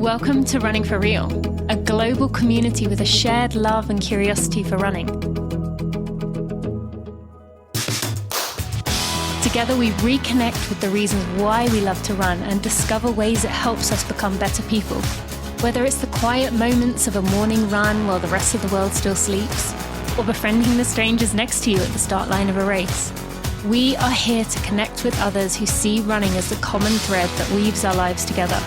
Welcome to Running for Real, a global community with a shared love and curiosity for running. Together we reconnect with the reasons why we love to run and discover ways it helps us become better people. Whether it's the quiet moments of a morning run while the rest of the world still sleeps, or befriending the strangers next to you at the start line of a race, we are here to connect with others who see running as the common thread that weaves our lives together.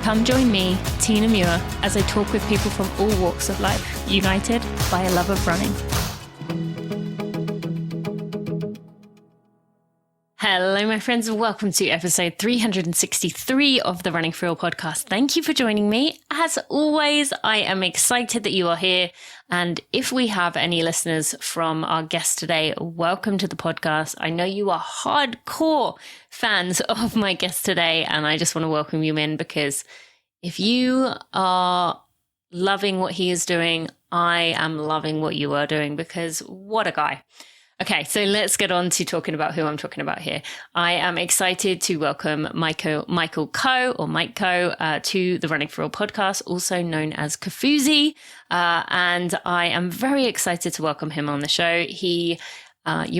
Come join me, Tina Muir, as I talk with people from all walks of life, united by a love of running. Hello, my friends, and welcome to episode 363 of the Running for Real podcast. Thank you for joining me. As always, I am excited that you are here. And if we have any listeners from our guest today, welcome to the podcast. I know you are hardcore fans of my guest today, and I just want to welcome you in because if you are loving what he is doing, I am loving what you are doing because what a guy. Okay, so let's get on to talking about who I'm talking about here. I am excited to welcome Michael Coe, or Mike Coe, to the Running for Real podcast, also known as Kofuzi. And I am very excited to welcome him on the show. You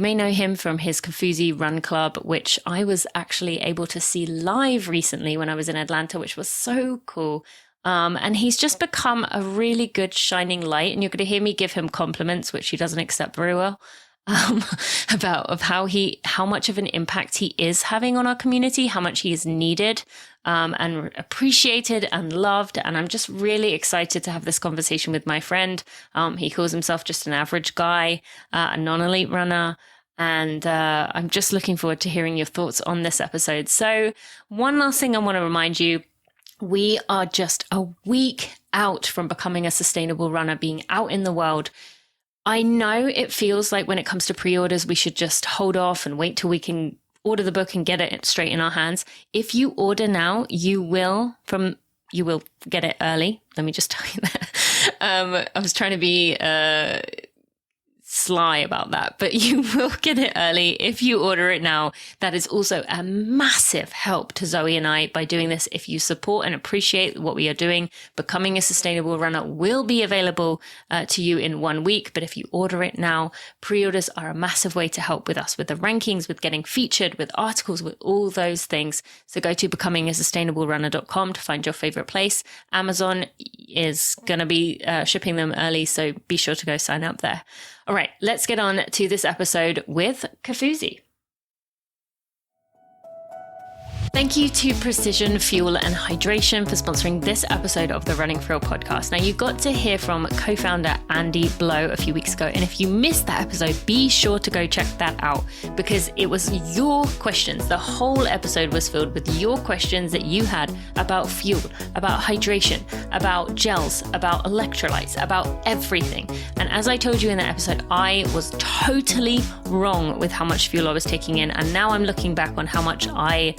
may know him from his Kofuzi Run Club, which I was actually able to see live recently when I was in Atlanta, which was so cool. And he's just become a really good shining light. And you're going to hear me give him compliments, which he doesn't accept very well. About how much of an impact he is having on our community, how much he is needed and appreciated and loved. And I'm just really excited to have this conversation with my friend. He calls himself just an average guy, a non-elite runner. And I'm just looking forward to hearing your thoughts on this episode. So one last thing I want to remind you, we are just a week out from becoming a sustainable runner, being out in the world. I know it feels like when it comes to pre-orders, we should just hold off and wait till we can order the book and get it straight in our hands. If you order now, you will get it early. Let me just tell you that. I was trying to be sly about that, but you will get it early if you order it now. That is also a massive help to Zoe and I by doing this. If you support and appreciate what we are doing, Becoming a Sustainable Runner will be available to you in 1 week. But if you order it now, pre-orders are a massive way to help with us, with the rankings, with getting featured, with articles, with all those things. So go to becomingaSustainableRunner.com to find your favorite place. Amazon is going to be shipping them early, so be sure to go sign up there. All right, let's get on to this episode with Kofuzi. Thank you to Precision Fuel and Hydration for sponsoring this episode of the Running for Real podcast. Now, you got to hear from co-founder Andy Blow a few weeks ago. And if you missed that episode, be sure to go check that out because it was your questions. The whole episode was filled with your questions that you had about fuel, about hydration, about gels, about electrolytes, about everything. And as I told you in that episode, I was totally wrong with how much fuel I was taking in. And now I'm looking back on how much I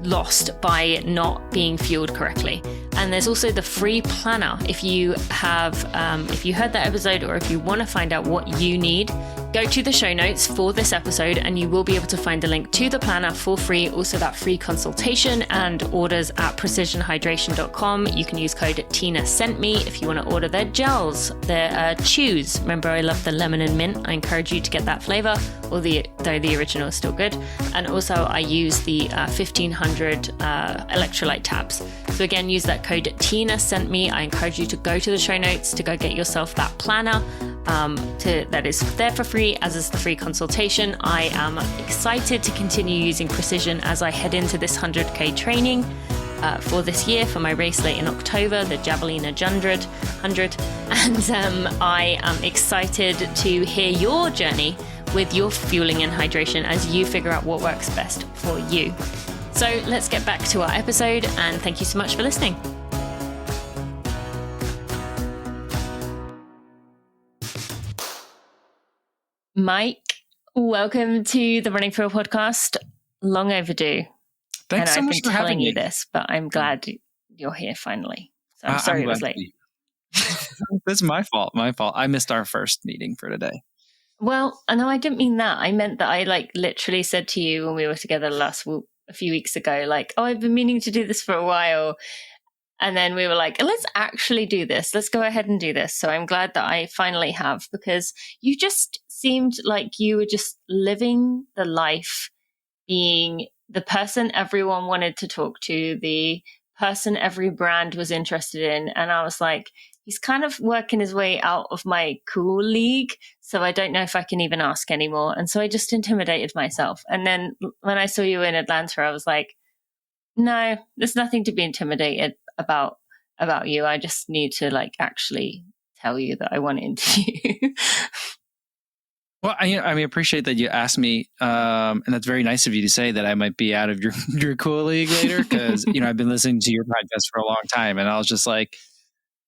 lost by not being fueled correctly. And there's also the free planner. If you heard that episode, or if you want to find out what you need, go to the show notes for this episode and you will be able to find the link to the planner for free. Also that free consultation and orders at precisionhydration.com. You can use code TINASENTME if you want to order their gels, their chews. Remember, I love the lemon and mint. I encourage you to get that flavor, though the original is still good. And also I use the 1500 electrolyte tabs. So again, use that code TINASENTME. I encourage you to go to the show notes to go get yourself that planner. That is there for free, as is the free consultation. I am excited to continue using Precision as I head into this 100K training for this year for my race late in October, the Javelina 100. And I am excited to hear your journey with your fueling and hydration as you figure out what works best for you. So let's get back to our episode, and thank you so much for listening. Mike, welcome to the Running for Real podcast. Long overdue. Thanks so much for having me. I've been telling you this, but I'm glad you're here finally. So I'm sorry it was late. That's my fault. I missed our first meeting for today. Well, no, I didn't mean that. I meant that I literally said to you when we were together a few weeks ago, oh, I've been meaning to do this for a while. And then we were like, let's actually do this. Let's go ahead and do this. So I'm glad that I finally have, because you just seemed like you were just living the life, being the person everyone wanted to talk to, the person every brand was interested in. And I was like, he's kind of working his way out of my cool league. So I don't know if I can even ask anymore. And so I just intimidated myself. And then when I saw you in Atlanta, I was like, no, there's nothing to be intimidated about you. I just need to like actually tell you that I want to interview you. Well, I appreciate that you asked me, and that's very nice of you to say that I might be out of your cool league later, because I've been listening to your podcast for a long time, and I was just like,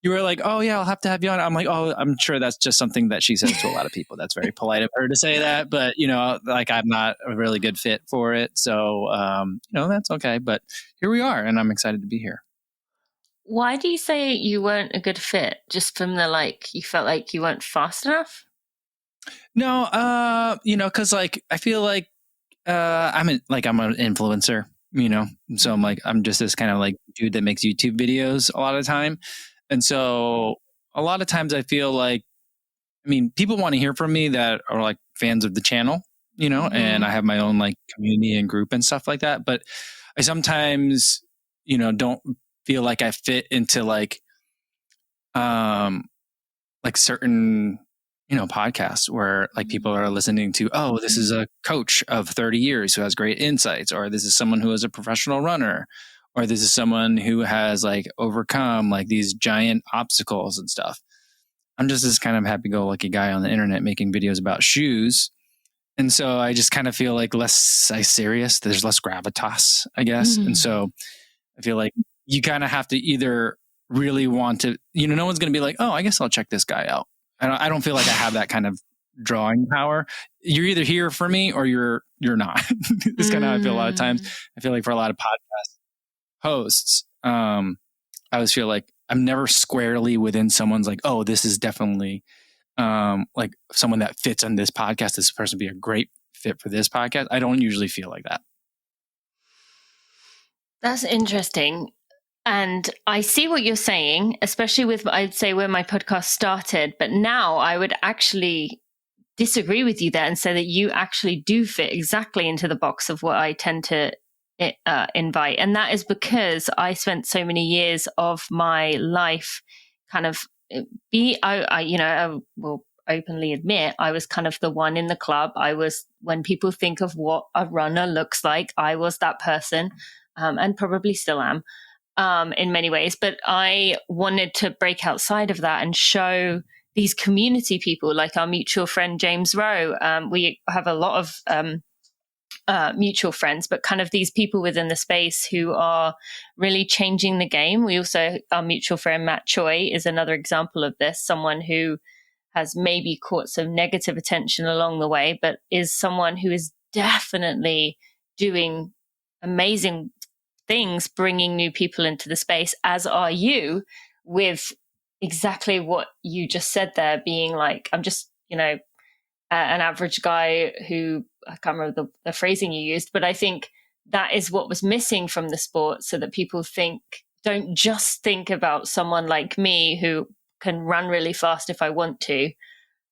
you were like, oh yeah, I'll have to have you on. I'm like, oh, I'm sure that's just something that she says to a lot of people. That's very polite of her to say that, but like I'm not a really good fit for it, so that's okay. But here we are, and I'm excited to be here. Why do you say you weren't a good fit? Just from the you felt like you weren't fast enough? No, because like I feel like I'm an influencer, so I'm just this kind of like dude that makes YouTube videos a lot of the time. And so a lot of times I feel like, people want to hear from me that are like fans of the channel, and I have my own like community and group and stuff like that. But I sometimes, don't feel like I fit into like certain, podcasts where like people are listening to, oh, this is a coach of 30 years who has great insights, or this is someone who is a professional runner, or this is someone who has like overcome like these giant obstacles and stuff. I'm just this kind of happy-go-lucky guy on the internet making videos about shoes. And so I just kind of feel like less serious. There's less gravitas, I guess. And so I feel like you kind of have to either really want to, no one's going to be like, oh, I guess I'll check this guy out. I don't feel like I have that kind of drawing power. You're either here for me or you're not. It's kind of how I feel a lot of times. I feel like for a lot of podcast hosts, I always feel like I'm never squarely within someone's like, oh, this is definitely like someone that fits on this podcast. This person would be a great fit for this podcast. I don't usually feel like that. That's interesting. And I see what you're saying, especially with, I'd say, where my podcast started. But now I would actually disagree with you there and say that you actually do fit exactly into the box of what I tend to invite. And that is because I spent so many years of my life kind of I will openly admit, I was kind of the one in the club. I was, when people think of what a runner looks like, I was that person, and probably still am. In many ways, but I wanted to break outside of that and show these community people like our mutual friend, James Rowe. We have a lot of mutual friends, but kind of these people within the space who are really changing the game. We also, our mutual friend, Matt Choi, is another example of this, someone who has maybe caught some negative attention along the way, but is someone who is definitely doing amazing things, bringing new people into the space, as are you, with exactly what you just said there, being like, I'm just, an average guy who, I can't remember the phrasing you used, but I think that is what was missing from the sport, so that people don't just think about someone like me who can run really fast if I want to,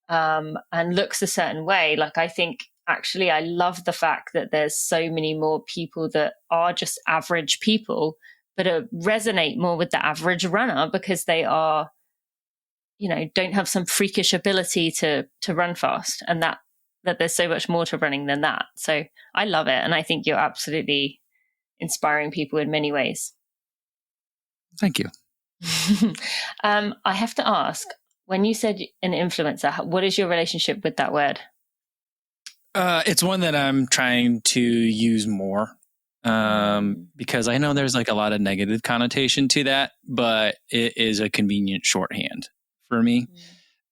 and looks a certain way. Like, I think actually, I love the fact that there's so many more people that are just average people, but resonate more with the average runner because they are, don't have some freakish ability to run fast, and that there's so much more to running than that. So I love it. And I think you're absolutely inspiring people in many ways. Thank you. I have to ask, when you said an influencer, what is your relationship with that word? It's one that I'm trying to use more, because I know there's like a lot of negative connotation to that, but it is a convenient shorthand for me.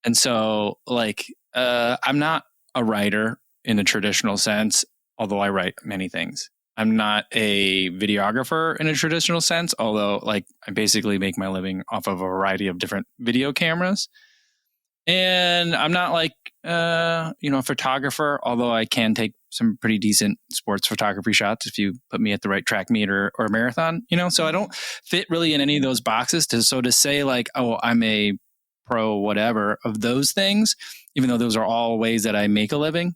And so like, I'm not a writer in a traditional sense, although I write many things. I'm not a videographer in a traditional sense, although like I basically make my living off of a variety of different video cameras. And I'm not like a photographer, although I can take some pretty decent sports photography shots if you put me at the right track meet or marathon, so I don't fit really in any of those boxes. To say like, oh, I'm a pro whatever of those things, even though those are all ways that I make a living,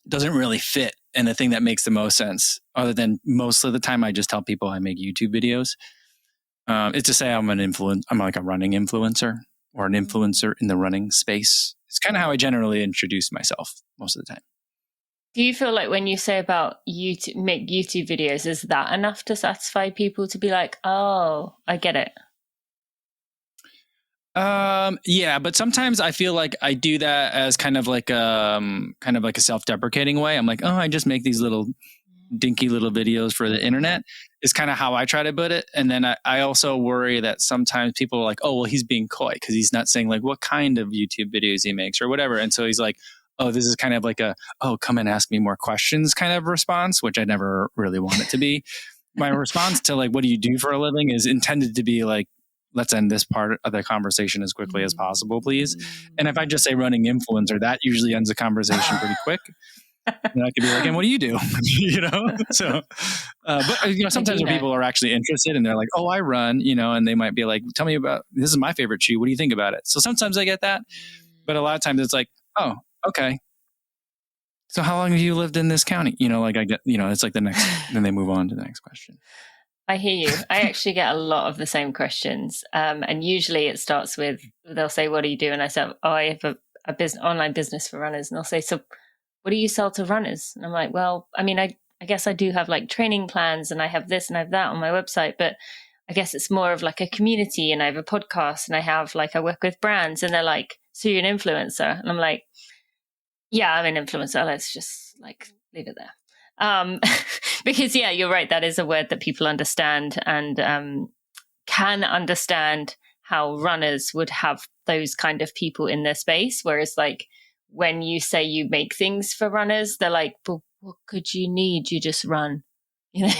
doesn't really fit in the thing that makes the most sense, other than most of the time I just tell people I make YouTube videos. It's to say I'm like a running influencer or an influencer in the running space. It's kind of how I generally introduce myself most of the time. Do you feel like when you say about make YouTube videos, is that enough to satisfy people to be like, oh, I get it? Yeah, but sometimes I feel like I do that as kind of like a self-deprecating way. I'm like, oh, I just make these little dinky little videos for the internet is kind of how I try to put it. And then I also worry that sometimes people are like, oh, well, he's being coy because he's not saying like what kind of YouTube videos he makes or whatever. And so he's like, oh, this is kind of like come and ask me more questions kind of response, which I never really want it to be. My response to like, what do you do for a living is intended to be like, let's end this part of the conversation as quickly as possible, please. And if I just say running influencer, that usually ends the conversation pretty quick. And I could be like, and what do you do? So, but sometimes when people are actually interested and they're like, oh, I run, and they might be like, tell me about, this is my favorite shoe. What do you think about it? So sometimes I get that, but a lot of times it's like, oh, okay. So how long have you lived in this county? Like I get, it's like the next, then they move on to the next question. I hear you. I actually get a lot of the same questions. And usually it starts with, they'll say, what do you do? And I say, oh, I have a online business for runners. And they'll say, so what do you sell to runners? And I'm like, well, I mean, I guess I do have like training plans and I have this and I have that on my website, but I guess it's more of like a community, and I have a podcast and I work with brands, and they're like, so you're an influencer? And I'm like, yeah, I'm an influencer. Let's just like leave it there. Because yeah, you're right. That is a word that people understand and can understand how runners would have those kind of people in their space. Whereas like when you say you make things for runners, they're like, but what could you need? You just run, and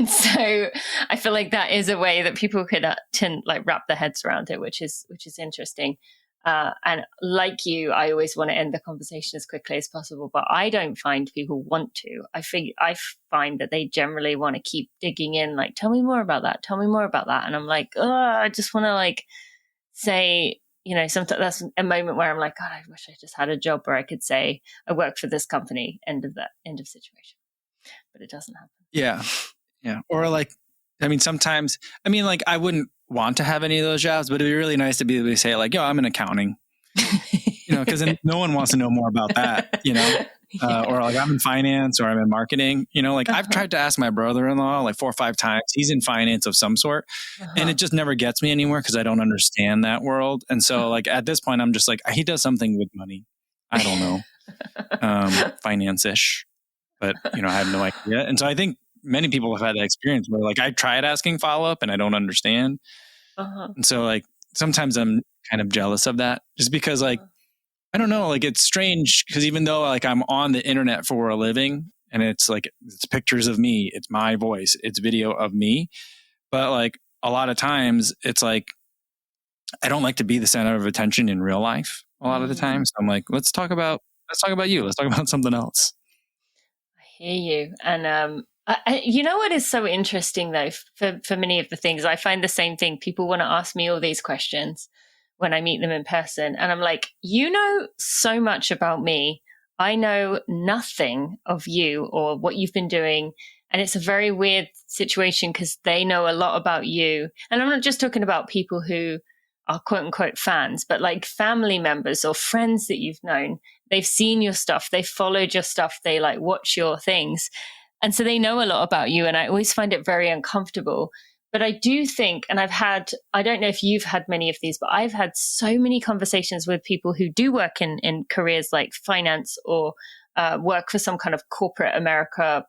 so I feel like that is a way that people could like wrap their heads around it, which is interesting. And like you, I always want to end the conversation as quickly as possible, but I don't find people want to. I find that they generally want to keep digging in, like, tell me more about that. Tell me more about that. And I'm like, oh, I just want to like say, sometimes that's a moment where I'm like, God, I wish I just had a job where I could say I work for this company, end of situation. But it doesn't happen. Yeah. Yeah. Or like, sometimes, like I wouldn't want to have any of those jobs, but it'd be really nice to be able to say like, yo, I'm in accounting, because then no one wants to know more about that, or like I'm in finance or I'm in marketing, like I've tried to ask my brother-in-law like 4 or 5 times. He's in finance of some sort, and it just never gets me anywhere because I don't understand that world. And so like at this point, I'm just like, he does something with money. I don't know, finance-ish, but I have no idea. And so I think many people have had that experience where like I tried asking follow-up and I don't understand. And so like sometimes I'm kind of jealous of that just because like, I don't know, like it's strange because even though like I'm on the internet for a living and it's like, it's pictures of me, it's my voice, it's video of me. But like a lot of times it's like, I don't like to be the center of attention in real life a lot of the time. So I'm like, let's talk about you. Let's talk about something else. I hear you. And, you know what is so interesting though, for many of the things, I find the same thing. People want to ask me all these questions when I meet them in person. And I'm like, you know so much about me. I know nothing of you or what you've been doing. And it's a very weird situation because they know a lot about you. And I'm not just talking about people who are quote unquote fans, but like family members or friends that you've known. They've seen your stuff. They've followed your stuff. They like watch your things. And so they know a lot about you. And I always find it very uncomfortable. But I do think, and I don't know if you've had many of these, but I've had so many conversations with people who do work in careers like finance or work for some kind of corporate America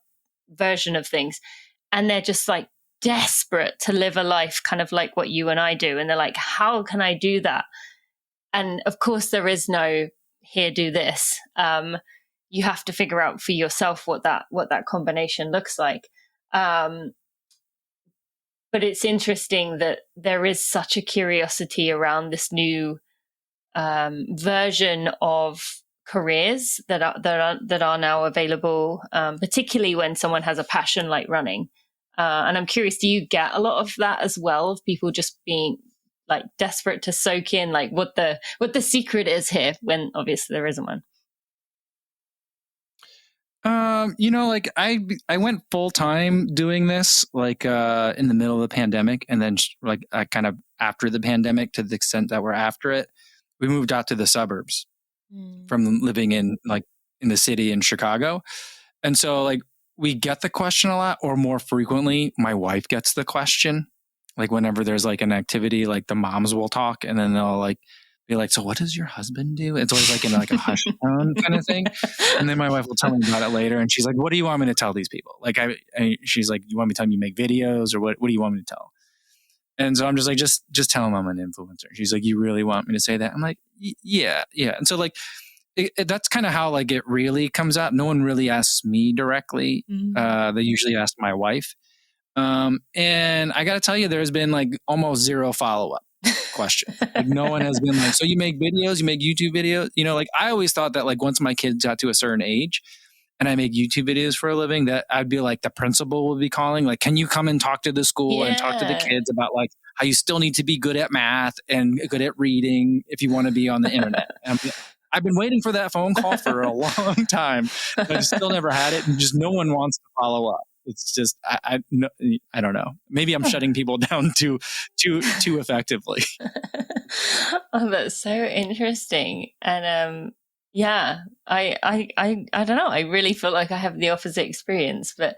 version of things. And they're just like desperate to live a life kind of like what you and I do. And they're like, how can I do that? And of course, there is no here, do this. You have to figure out for yourself what that combination looks like. But it's interesting that there is such a curiosity around this new version of careers that are now available, particularly when someone has a passion like running. And I'm curious, do you get a lot of that as well, of people just being like desperate to soak in like what the secret is here, when obviously there isn't one? Like I went full time doing this like in the middle of the pandemic, and then like kind of after the pandemic, to the extent that we're after it, we moved out to the suburbs from living in the city in Chicago. And so like we get the question a lot, or more frequently, my wife gets the question. Like whenever there's like an activity, like the moms will talk, and then they'll like be like, "So what does your husband do?" It's always like in like a hush tone kind of thing. And then my wife will tell me about it later, and she's like, "What do you want me to tell these people?" Like she's like, "You want me to tell them you make videos, or what do you want me to tell?" And so I'm just like, just tell them I'm an influencer. She's like, "You really want me to say that?" I'm like, yeah. And so like, that's kind of how like it really comes out. No one really asks me directly. They usually ask my wife. And I got to tell you, there's been like almost zero follow-up question. Like no one has been like, "So you make videos, you make YouTube videos?" Like I always thought that like once my kids got to a certain age and I make YouTube videos for a living, that I'd be like the principal would be calling, like, "Can you come and talk to the school and talk to the kids about like how you still need to be good at math and good at reading if you want to be on the internet?" And I've been waiting for that phone call for a long time, but I still never had it, and just no one wants to follow up. It's just I don't know. Maybe I'm shutting people down too effectively. Oh, that's so interesting. And yeah, I don't know. I really feel like I have the opposite experience, but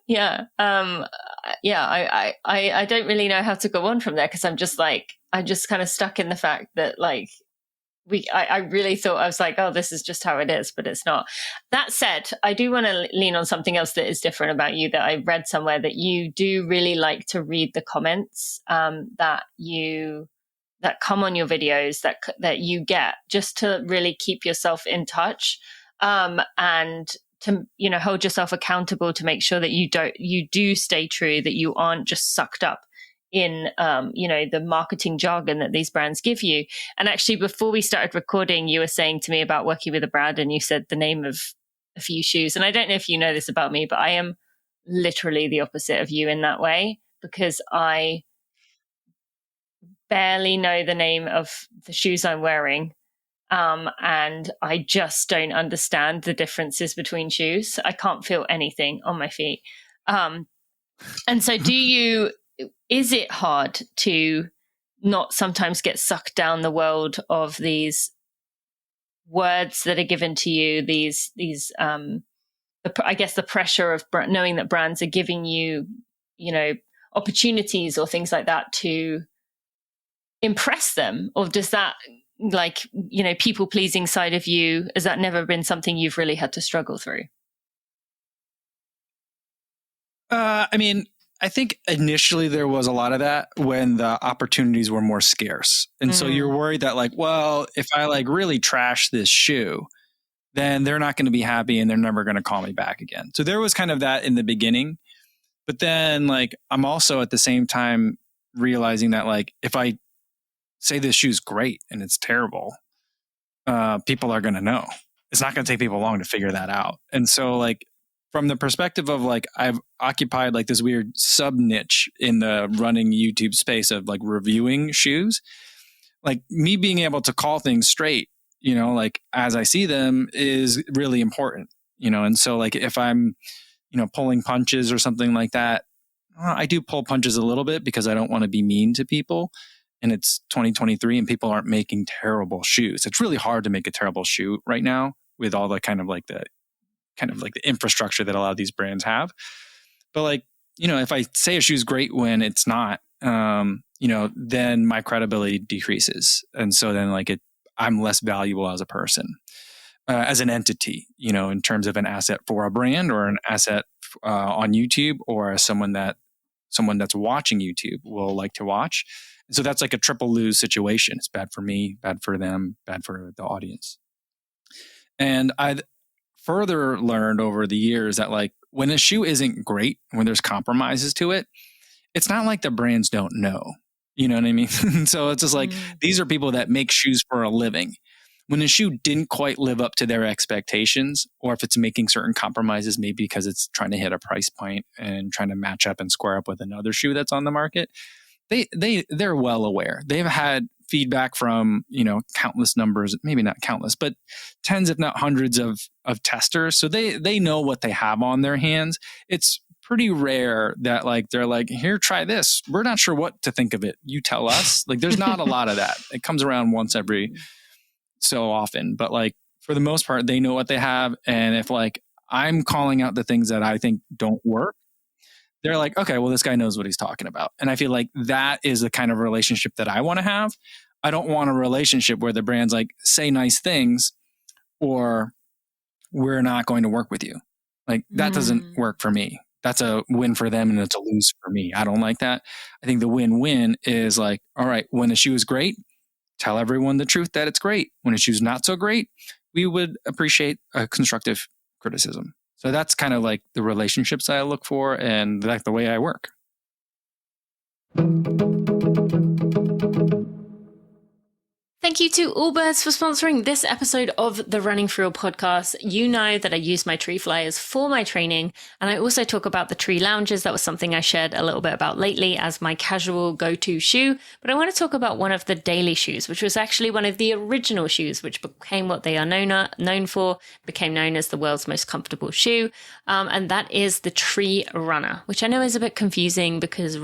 yeah, I don't really know how to go on from there, because I'm just kind of stuck in the fact that like I really thought, I was like, oh, this is just how it is, but it's not. That said, I do want to lean on something else that is different about you, that I read somewhere, that you do really like to read the comments that come on your videos, that you get, just to really keep yourself in touch, and to hold yourself accountable, to make sure that you do stay true, that you aren't just sucked up in the marketing jargon that these brands give you. And actually, before we started recording, you were saying to me about working with a brand, and you said the name of a few shoes. And I don't know if you know this about me, but I am literally the opposite of you in that way, because I barely know the name of the shoes I'm wearing. And I just don't understand the differences between shoes. I can't feel anything on my feet. And so is it hard to not sometimes get sucked down the world of these words that are given to you, I guess the pressure of knowing that brands are giving you, opportunities or things like that to impress them? Or does that, people pleasing side of you, has that never been something you've really had to struggle through? I think initially there was a lot of that when the opportunities were more scarce. And so you're worried that like, well, if I like really trash this shoe, then they're not going to be happy and they're never going to call me back again. So there was kind of that in the beginning. But then like, I'm also at the same time realizing that like, if I say this shoe's great and it's terrible, people are going to know. It's not going to take people long to figure that out. And so like, from the perspective of like, I've occupied like this weird sub niche in the running YouTube space of like reviewing shoes, like me being able to call things straight, like as I see them is really important, and so like if I'm, pulling punches or something like that, I do pull punches a little bit because I don't want to be mean to people. And it's 2023 and people aren't making terrible shoes. It's really hard to make a terrible shoe right now with all the kind of like the infrastructure that a lot of these brands have. But like, if I say a shoe's great when it's not, then my credibility decreases. And so then like I'm less valuable as a person, as an entity, in terms of an asset for a brand or an asset on YouTube, or as someone that's watching YouTube will like to watch. And so that's like a triple lose situation. It's bad for me, bad for them, bad for the audience. And I further learned over the years that like when a shoe isn't great, when there's compromises to it, it's not like the brands don't know. You know what I mean? So it's just like, these are people that make shoes for a living. When a shoe didn't quite live up to their expectations, or if it's making certain compromises, maybe because it's trying to hit a price point and trying to match up and square up with another shoe that's on the market, they're well aware. They've had feedback from, countless numbers, maybe not countless, but tens, if not hundreds of testers. So they know what they have on their hands. It's pretty rare that like, they're like, here, try this. We're not sure what to think of it. You tell us. Like, there's not a lot of that. It comes around once every so often, but like, for the most part, they know what they have. And if like, I'm calling out the things that I think don't work, they're like, okay, well, this guy knows what he's talking about. And I feel like that is the kind of relationship that I want to have. I don't want a relationship where the brand's like, say nice things, or we're not going to work with you. Like, that doesn't work for me. That's a win for them and it's a lose for me. I don't like that. I think the win-win is like, all right, when a shoe is great, tell everyone the truth that it's great. When a shoe's not so great, we would appreciate a constructive criticism. So that's kind of like the relationships I look for and like the way I work. Thank you to Allbirds for sponsoring this episode of the Running For Real podcast. You know that I use my tree flyers for my training, and I also talk about the tree lounges. That was something I shared a little bit about lately as my casual go-to shoe. But I want to talk about one of the daily shoes, which was actually one of the original shoes, which became what they are known for, became known as the world's most comfortable shoe. And that is the Tree Runner, which I know is a bit confusing because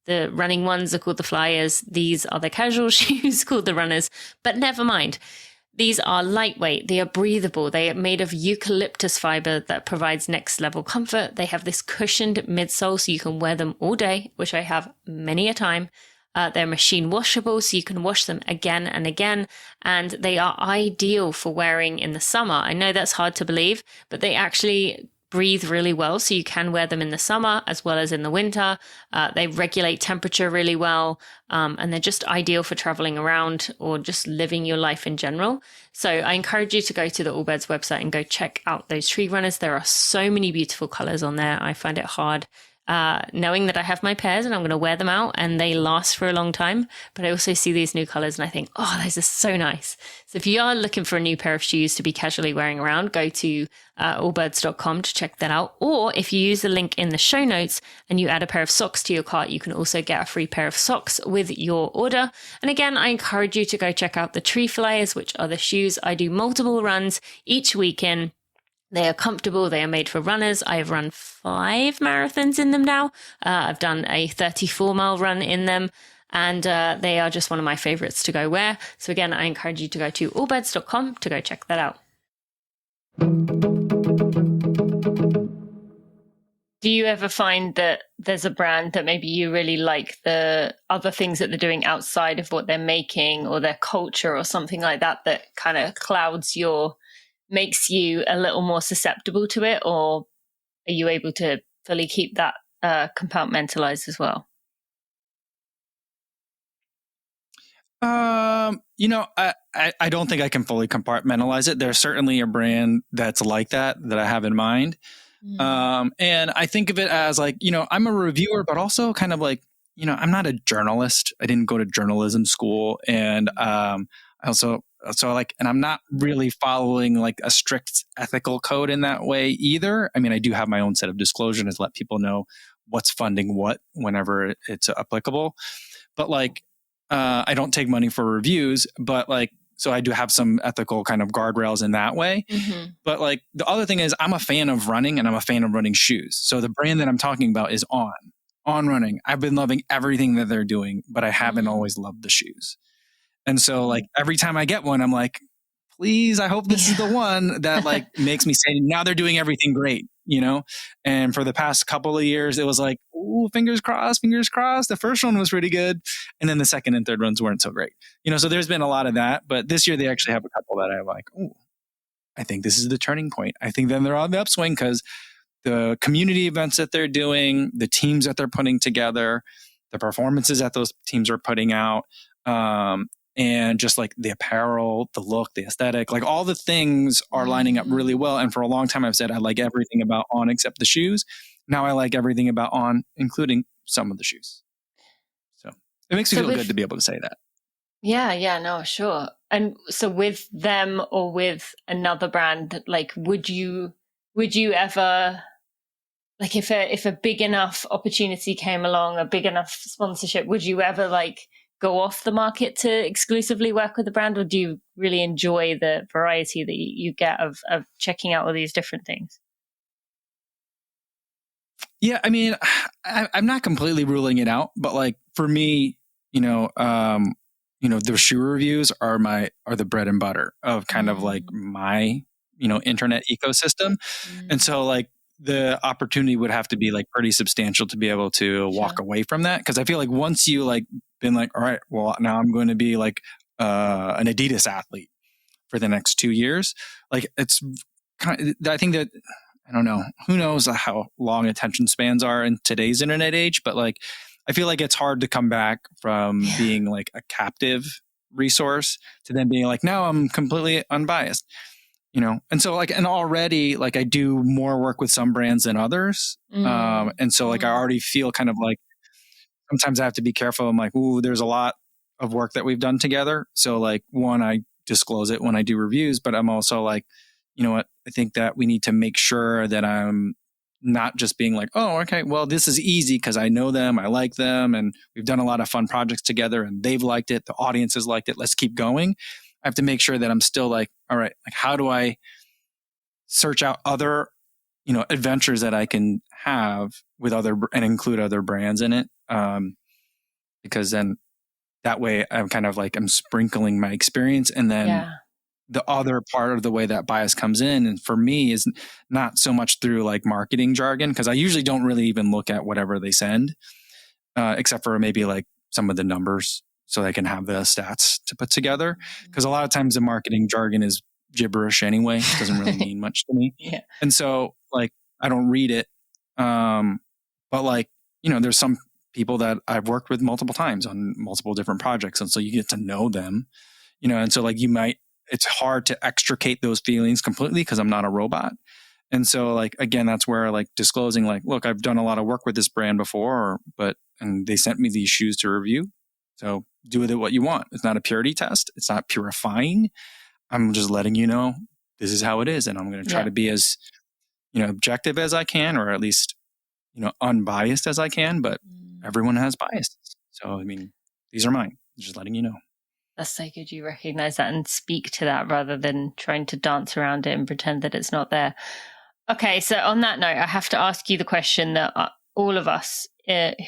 the running ones are called the flyers. These are the casual shoes called the runners, but never mind. These are lightweight. They are breathable. They are made of eucalyptus fiber that provides next level comfort. They have this cushioned midsole so you can wear them all day, which I have many a time. They're machine washable, so you can wash them again and again. And they are ideal for wearing in the summer. I know that's hard to believe, but they actually breathe really well, so you can wear them in the summer as well as in the winter. They regulate temperature really well, and they're just ideal for traveling around or just living your life in general. So I encourage you to go to the Allbirds website and go check out those Tree Runners. There are so many beautiful colors on there. I find it hard knowing that I have my pairs and I'm going to wear them out and they last for a long time. But I also see these new colors and I think, oh, those are so nice. So if you are looking for a new pair of shoes to be casually wearing around, go to allbirds.com to check that out. Or if you use the link in the show notes and you add a pair of socks to your cart, you can also get a free pair of socks with your order. And again, I encourage you to go check out the Tree Flyers, which are the shoes I do multiple runs each week in. They are comfortable. They are made for runners. I have run 5 marathons in them now. I've done a 34-mile run in them, and they are just one of my favorites to go wear. So again, I encourage you to go to allbirds.com to go check that out. Do you ever find that there's a brand that maybe you really like the other things that they're doing outside of what they're making or their culture or something like that that kind of makes you a little more susceptible to it, or are you able to fully keep that compartmentalized as well? I don't think I can fully compartmentalize it. There's certainly a brand that's like that I have in mind. And I think of it as like, I'm a reviewer, but also kind of like, I'm not a journalist. I didn't go to journalism school. And and I'm not really following like a strict ethical code in that way either. I mean, I do have my own set of disclosures to let people know what's funding what whenever it's applicable. But like, I don't take money for reviews, but like, so I do have some ethical kind of guardrails in that way. Mm-hmm. But like the other thing is I'm a fan of running and I'm a fan of running shoes. So the brand that I'm talking about is On Running. I've been loving everything that they're doing, but I haven't always loved the shoes. And so like every time I get one, I'm like, please, I hope this is the one that like makes me say, now they're doing everything great, And for the past couple of years, it was like, ooh, fingers crossed. The first one was pretty good. And then the second and third ones weren't so great. So there's been a lot of that. But this year they actually have a couple that I'm like, oh, I think this is the turning point. I think then they're on the upswing because the community events that they're doing, the teams that they're putting together, the performances that those teams are putting out, and just like the apparel, the look, the aesthetic, like all the things are lining up really well. And for a long time, I've said I like everything about On except the shoes. Now I like everything about On, including some of the shoes. So It makes me feel good to be able to say that. Yeah, no, sure. And so with them or with another brand, like, would you ever, like, if a big enough opportunity came along, a big enough sponsorship, would you ever like go off the market to exclusively work with the brand, or do you really enjoy the variety that you get of checking out all these different things? Yeah, I mean, I'm not completely ruling it out, but like for me, the shoe reviews are the bread and butter of kind of like my, internet ecosystem. And so like the opportunity would have to be like pretty substantial to be able to walk away from that. Cause I feel like once you like been like, all right, well now I'm going to be like an Adidas athlete for the next 2 years. Like it's I think that, I don't know, who knows how long attention spans are in today's internet age, but like, I feel like it's hard to come back from being like a captive resource to then being like, now I'm completely unbiased, And so like, and already like I do more work with some brands than others. And so like, I already feel kind of like, sometimes I have to be careful. I'm like, ooh, there's a lot of work that we've done together. So like, one, I disclose it when I do reviews, but I'm also like, you know what? I think that we need to make sure that I'm not just being like, oh, okay, well, this is easy because I know them, I like them, and we've done a lot of fun projects together and they've liked it, the audience has liked it, let's keep going. I have to make sure that I'm still like, all right, like how do I search out other, adventures that I can have with other and include other brands in it. Because then that way I'm kind of like, I'm sprinkling my experience, and then the other part of the way that bias comes in, and for me, is not so much through like marketing jargon, because I usually don't really even look at whatever they send, except for maybe like some of the numbers so they can have the stats to put together. Because a lot of times the marketing jargon is gibberish anyway. It doesn't really mean much to me. And so like, I don't read it. But like, there's some people that I've worked with multiple times on multiple different projects. And so you get to know them, and so like it's hard to extricate those feelings completely because I'm not a robot. And so like, again, that's where like disclosing like, look, I've done a lot of work with this brand before, and they sent me these shoes to review. So do with it what you want. It's not a purity test. It's not purifying. I'm just letting you know this is how it is. And I'm going to try to be as, objective as I can, or at least, unbiased as I can, but everyone has biases. So, I mean, these are mine. Just letting you know. That's so good you recognize that and speak to that rather than trying to dance around it and pretend that it's not there. Okay, so on that note, I have to ask you the question that all of us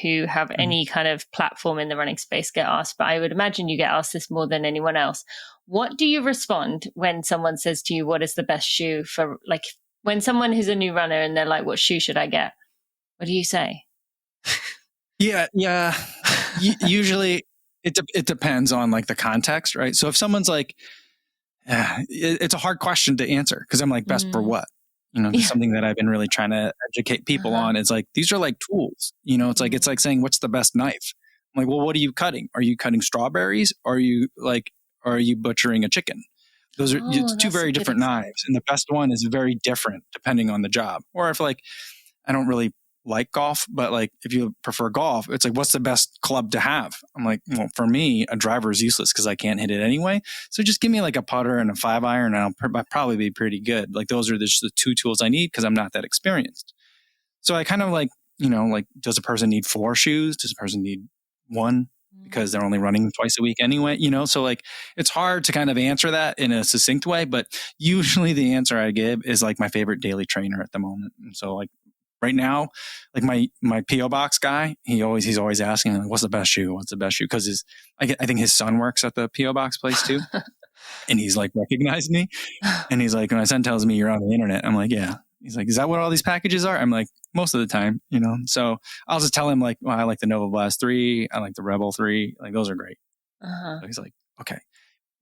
who have any kind of platform in the running space get asked, but I would imagine you get asked this more than anyone else. What do you respond when someone says to you, what is the best shoe for, like, when someone who's a new runner and they're like, what shoe should I get? What do you say? Yeah. Usually it depends on like the context, right? So if someone's like, it's a hard question to answer because I'm like, best for what? Something that I've been really trying to educate people on. It's like, these are like tools, it's like saying, what's the best knife? I'm like, well, what are you cutting? Are you cutting strawberries? Or are you butchering a chicken? Those are it's two very different knives. And the best one is very different depending on the job. Or if like, I don't really like golf, but like if you prefer golf, it's like, what's the best club to have? I'm like, well, for me, a driver is useless because I can't hit it anyway. So just give me like a putter and a 5-iron and I'll probably be pretty good. Like those are just the two tools I need because I'm not that experienced. So I kind of like, like, does a person need 4 shoes? Does a person need 1? Because they're only running twice a week anyway, so like it's hard to kind of answer that in a succinct way, but usually the answer I give is like my favorite daily trainer at the moment. And so like right now, like my PO box guy, he's always asking like, what's the best shoe? What's the best shoe? Because I think his son works at the PO box place too. And he's like recognized me. And he's like, when my son tells me you're on the internet, I'm like, yeah. He's like, is that what all these packages are? I'm like, most of the time, So I'll just tell him like, well, I like the Nova Blast 3. I like the Rebel 3. Like those are great. So he's like, okay.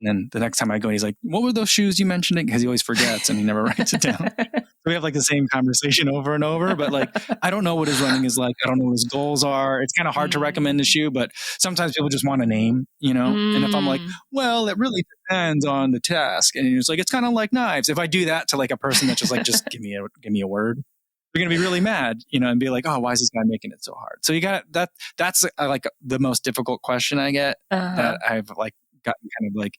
And then the next time I go, he's like, what were those shoes you mentioned? Because he always forgets and he never writes it down. So we have like the same conversation over and over, but like, I don't know what his running is like. I don't know what his goals are. It's kind of hard to recommend a shoe, but sometimes people just want a name, And if I'm like, well, it really depends on the task. And it's like, it's kind of like knives. If I do that to like a person that's just like, just give me a word, going to be really mad, and be like, oh, why is this guy making it so hard? So you got that. That's like the most difficult question I get that I've like gotten kind of like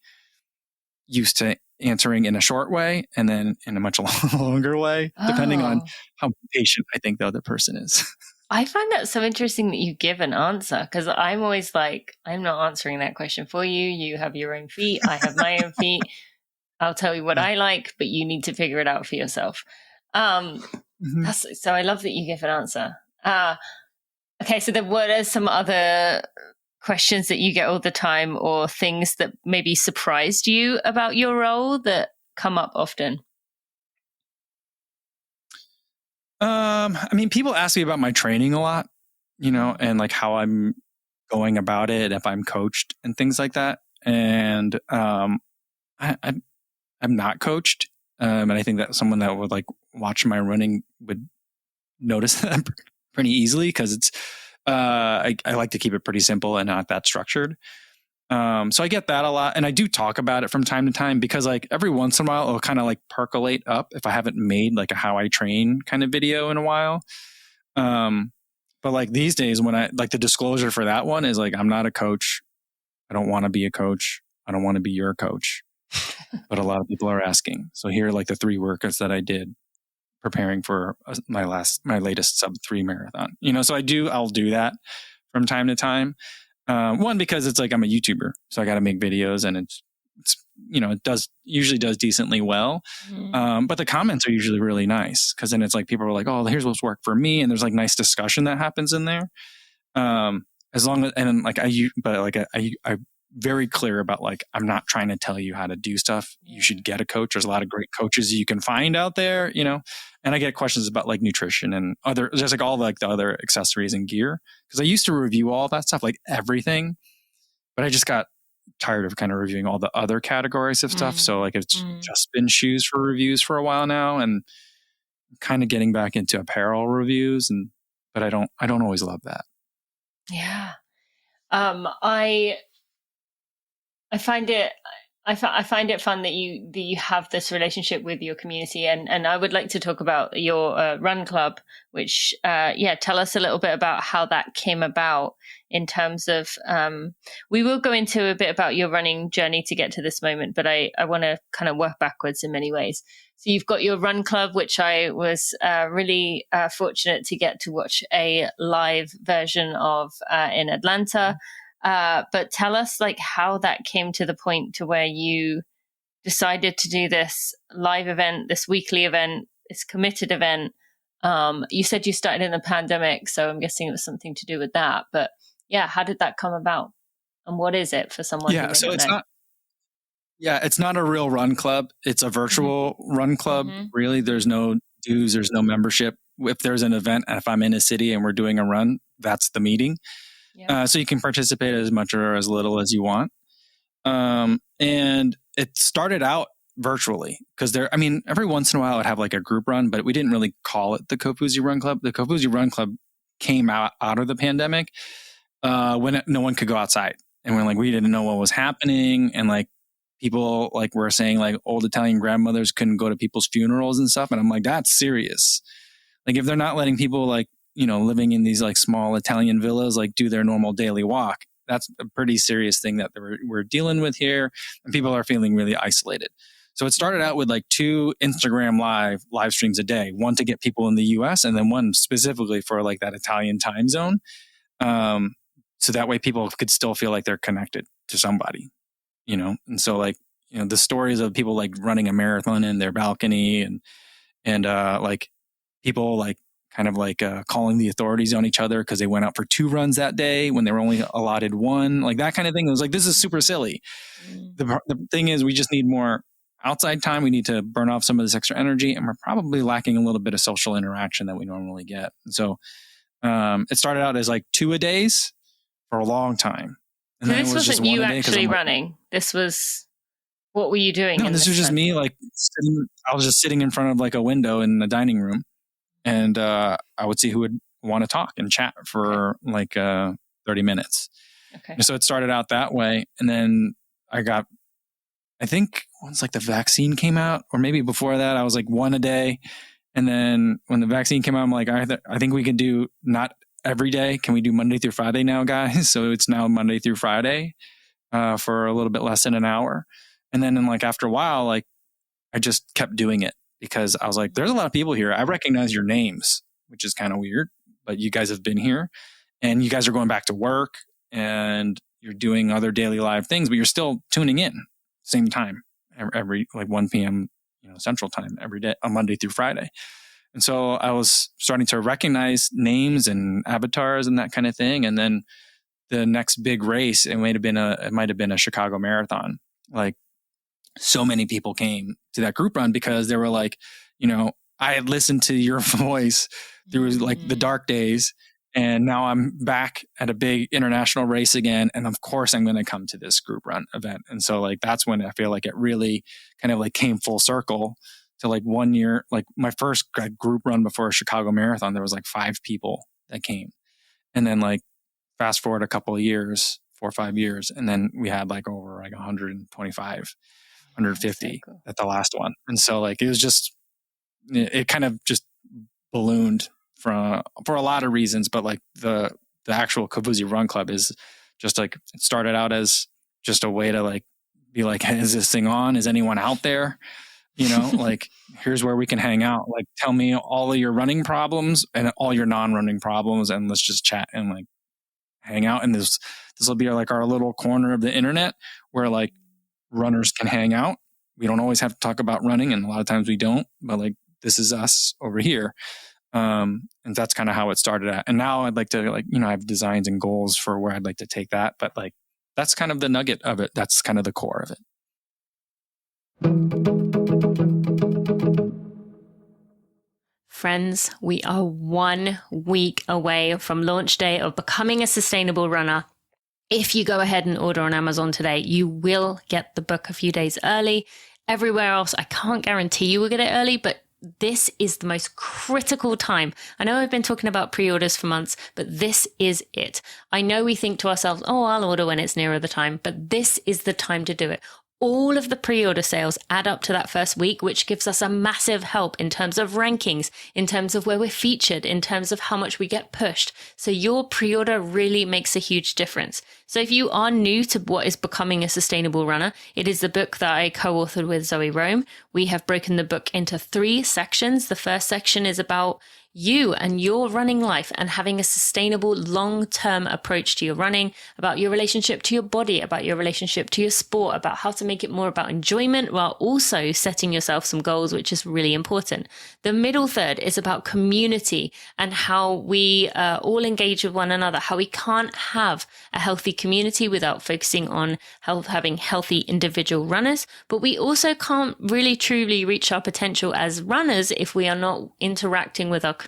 used to answering in a short way and then in a much longer way, depending on how patient I think the other person is. I find that so interesting that you give an answer, because I'm always like, I'm not answering that question for you. You have your own feet. I have my own feet. I'll tell you what I like, but you need to figure it out for yourself. So I love that you give an answer. Okay, so what are some other questions that you get all the time, or things that maybe surprised you about your role that come up often? I mean, people ask me about my training a lot, and like how I'm going about it, if I'm coached and things like that. And I'm not coached. And I think that someone that would like watch my running would notice that pretty easily, because it's I like to keep it pretty simple and not that structured. So I get that a lot, and I do talk about it from time to time, because like every once in a while it'll kind of like percolate up if I haven't made like a how I train kind of video in a while. But like these days, when I like, the disclosure for that one is like, I'm not a coach. I don't want to be a coach. I don't want to be your coach. But a lot of people are asking. So here are like the 3 workouts that I did preparing for my latest sub-3 marathon. So I'll do that from time to time. One, because it's like I'm a YouTuber, so I got to make videos, and it's it usually does decently well. But the comments are usually really nice, because then it's like people are like, oh, here's what's worked for me, and there's like nice discussion that happens in there. As long as, and like I'm very clear about like, I'm not trying to tell you how to do stuff. You should get a coach. There's a lot of great coaches you can find out there, and I get questions about like nutrition and there's like all like the other accessories and gear. Cause I used to review all that stuff, like everything, but I just got tired of kind of reviewing all the other categories of stuff. So like it's just been shoes for reviews for a while now, and kind of getting back into apparel reviews, but I don't always love that. Yeah. I find it fun that you have this relationship with your community, and I would like to talk about your run club, which tell us a little bit about how that came about in terms of we will go into a bit about your running journey to get to this moment, but I want to kind of work backwards in many ways. So you've got your run club, which I was really fortunate to get to watch a live version of in Atlanta. But tell us like how that came to the point to where you decided to do this live event, this weekly event, this committed event. You said you started in the pandemic, so I'm guessing it was something to do with that. But yeah, how did that come about? And what is it for someone who may not know? It's not a real run club. It's a virtual run club. Really, there's no dues, there's no membership. If there's an event, and if I'm in a city and we're doing a run, that's the meeting. So you can participate as much or as little as you want. And it started out virtually, because every once in a while I would have like a group run, but we didn't really call it the Kofuzi Run Club. The Kofuzi Run Club came out of the pandemic when no one could go outside. And we didn't know what was happening. And like people like were saying like old Italian grandmothers couldn't go to people's funerals and stuff. And I'm like, that's serious. Like if they're not letting people like, living in these like small Italian villas, like do their normal daily walk, that's a pretty serious thing that we're dealing with here. And people are feeling really isolated. So it started out with like 2 Instagram live streams a day, one to get people in the US, and then one specifically for like that Italian time zone. So that way people could still feel like they're connected to somebody, and so like, the stories of people like running a marathon in their balcony and like people like kind of like calling the authorities on each other because they went out for 2 runs that day when they were only allotted 1, like that kind of thing. It was like, this is super silly. The thing is, we just need more outside time. We need to burn off some of this extra energy, and we're probably lacking a little bit of social interaction that we normally get. And so it started out as like 2 a days for a long time. And so this wasn't you actually running. This was, what were you doing? No, this was just me like I was just sitting in front of like a window in the dining room. And I would see who would want to talk and chat for like 30 minutes. Okay. And so it started out that way. And then I think once like the vaccine came out, or maybe before that, I was like 1 a day. And then when the vaccine came out, I'm like, I think we can do not every day. Can we do Monday through Friday now, guys? So it's now Monday through Friday for a little bit less than an hour. And then like after a while, like I just kept doing it because I was like, there's a lot of people here. I recognize your names, which is kind of weird, but you guys have been here and you guys are going back to work and you're doing other daily live things, but you're still tuning in same time every like 1 p.m. Central time every day on Monday through Friday. And so I was starting to recognize names and avatars and that kind of thing. And then the next big race, it might have been a Chicago Marathon. Like so many people came to that group run because they were like, I had listened to your voice through like the dark days. And now I'm back at a big international race again. And of course I'm going to come to this group run event. And so like, that's when I feel like it really kind of like came full circle to like 1 year, like my first group run before a Chicago Marathon, there was like 5 people that came. And then like fast forward a couple of years, 4 or 5 years. And then we had like over like 125, 150 so cool. At the last one. And so like, it was just, it kind of just ballooned for a lot of reasons, but like the actual Kofuzi Run Club is just like, it started out as just a way to like be like, hey, is this thing on? Is anyone out there? Like here's where we can hang out. Like tell me all of your running problems and all your non-running problems, and let's just chat and like hang out. And this will be like our little corner of the internet where like runners can hang out. We don't always have to talk about running, and a lot of times we don't, but like this is us over here. And that's kind of how it started at. And now I'd like to like, I have designs and goals for where I'd like to take that, but like, that's kind of the nugget of it. That's kind of the core of it. Friends, we are 1 week away from launch day of Becoming a Sustainable Runner. If you go ahead and order on Amazon today, you will get the book a few days early. Everywhere else, I can't guarantee you will get it early, but this is the most critical time. I know I've been talking about pre-orders for months, but this is it. I know we think to ourselves, oh, I'll order when it's nearer the time, but this is the time to do it. All of the pre-order sales add up to that first week, which gives us a massive help in terms of rankings, in terms of where we're featured, in terms of how much we get pushed. So your pre-order really makes a huge difference. So if you are new to what is Becoming a Sustainable Runner, it is the book that I co-authored with Zoe Rome. We have broken the book into 3 sections. The first section is about you and your running life and having a sustainable long-term approach to your running, about your relationship to your body, about your relationship to your sport, about how to make it more about enjoyment while also setting yourself some goals, which is really important. The middle third is about community and how we all engage with one another, how we can't have a healthy community without focusing on having healthy individual runners, but we also can't really truly reach our potential as runners if we are not interacting with our community.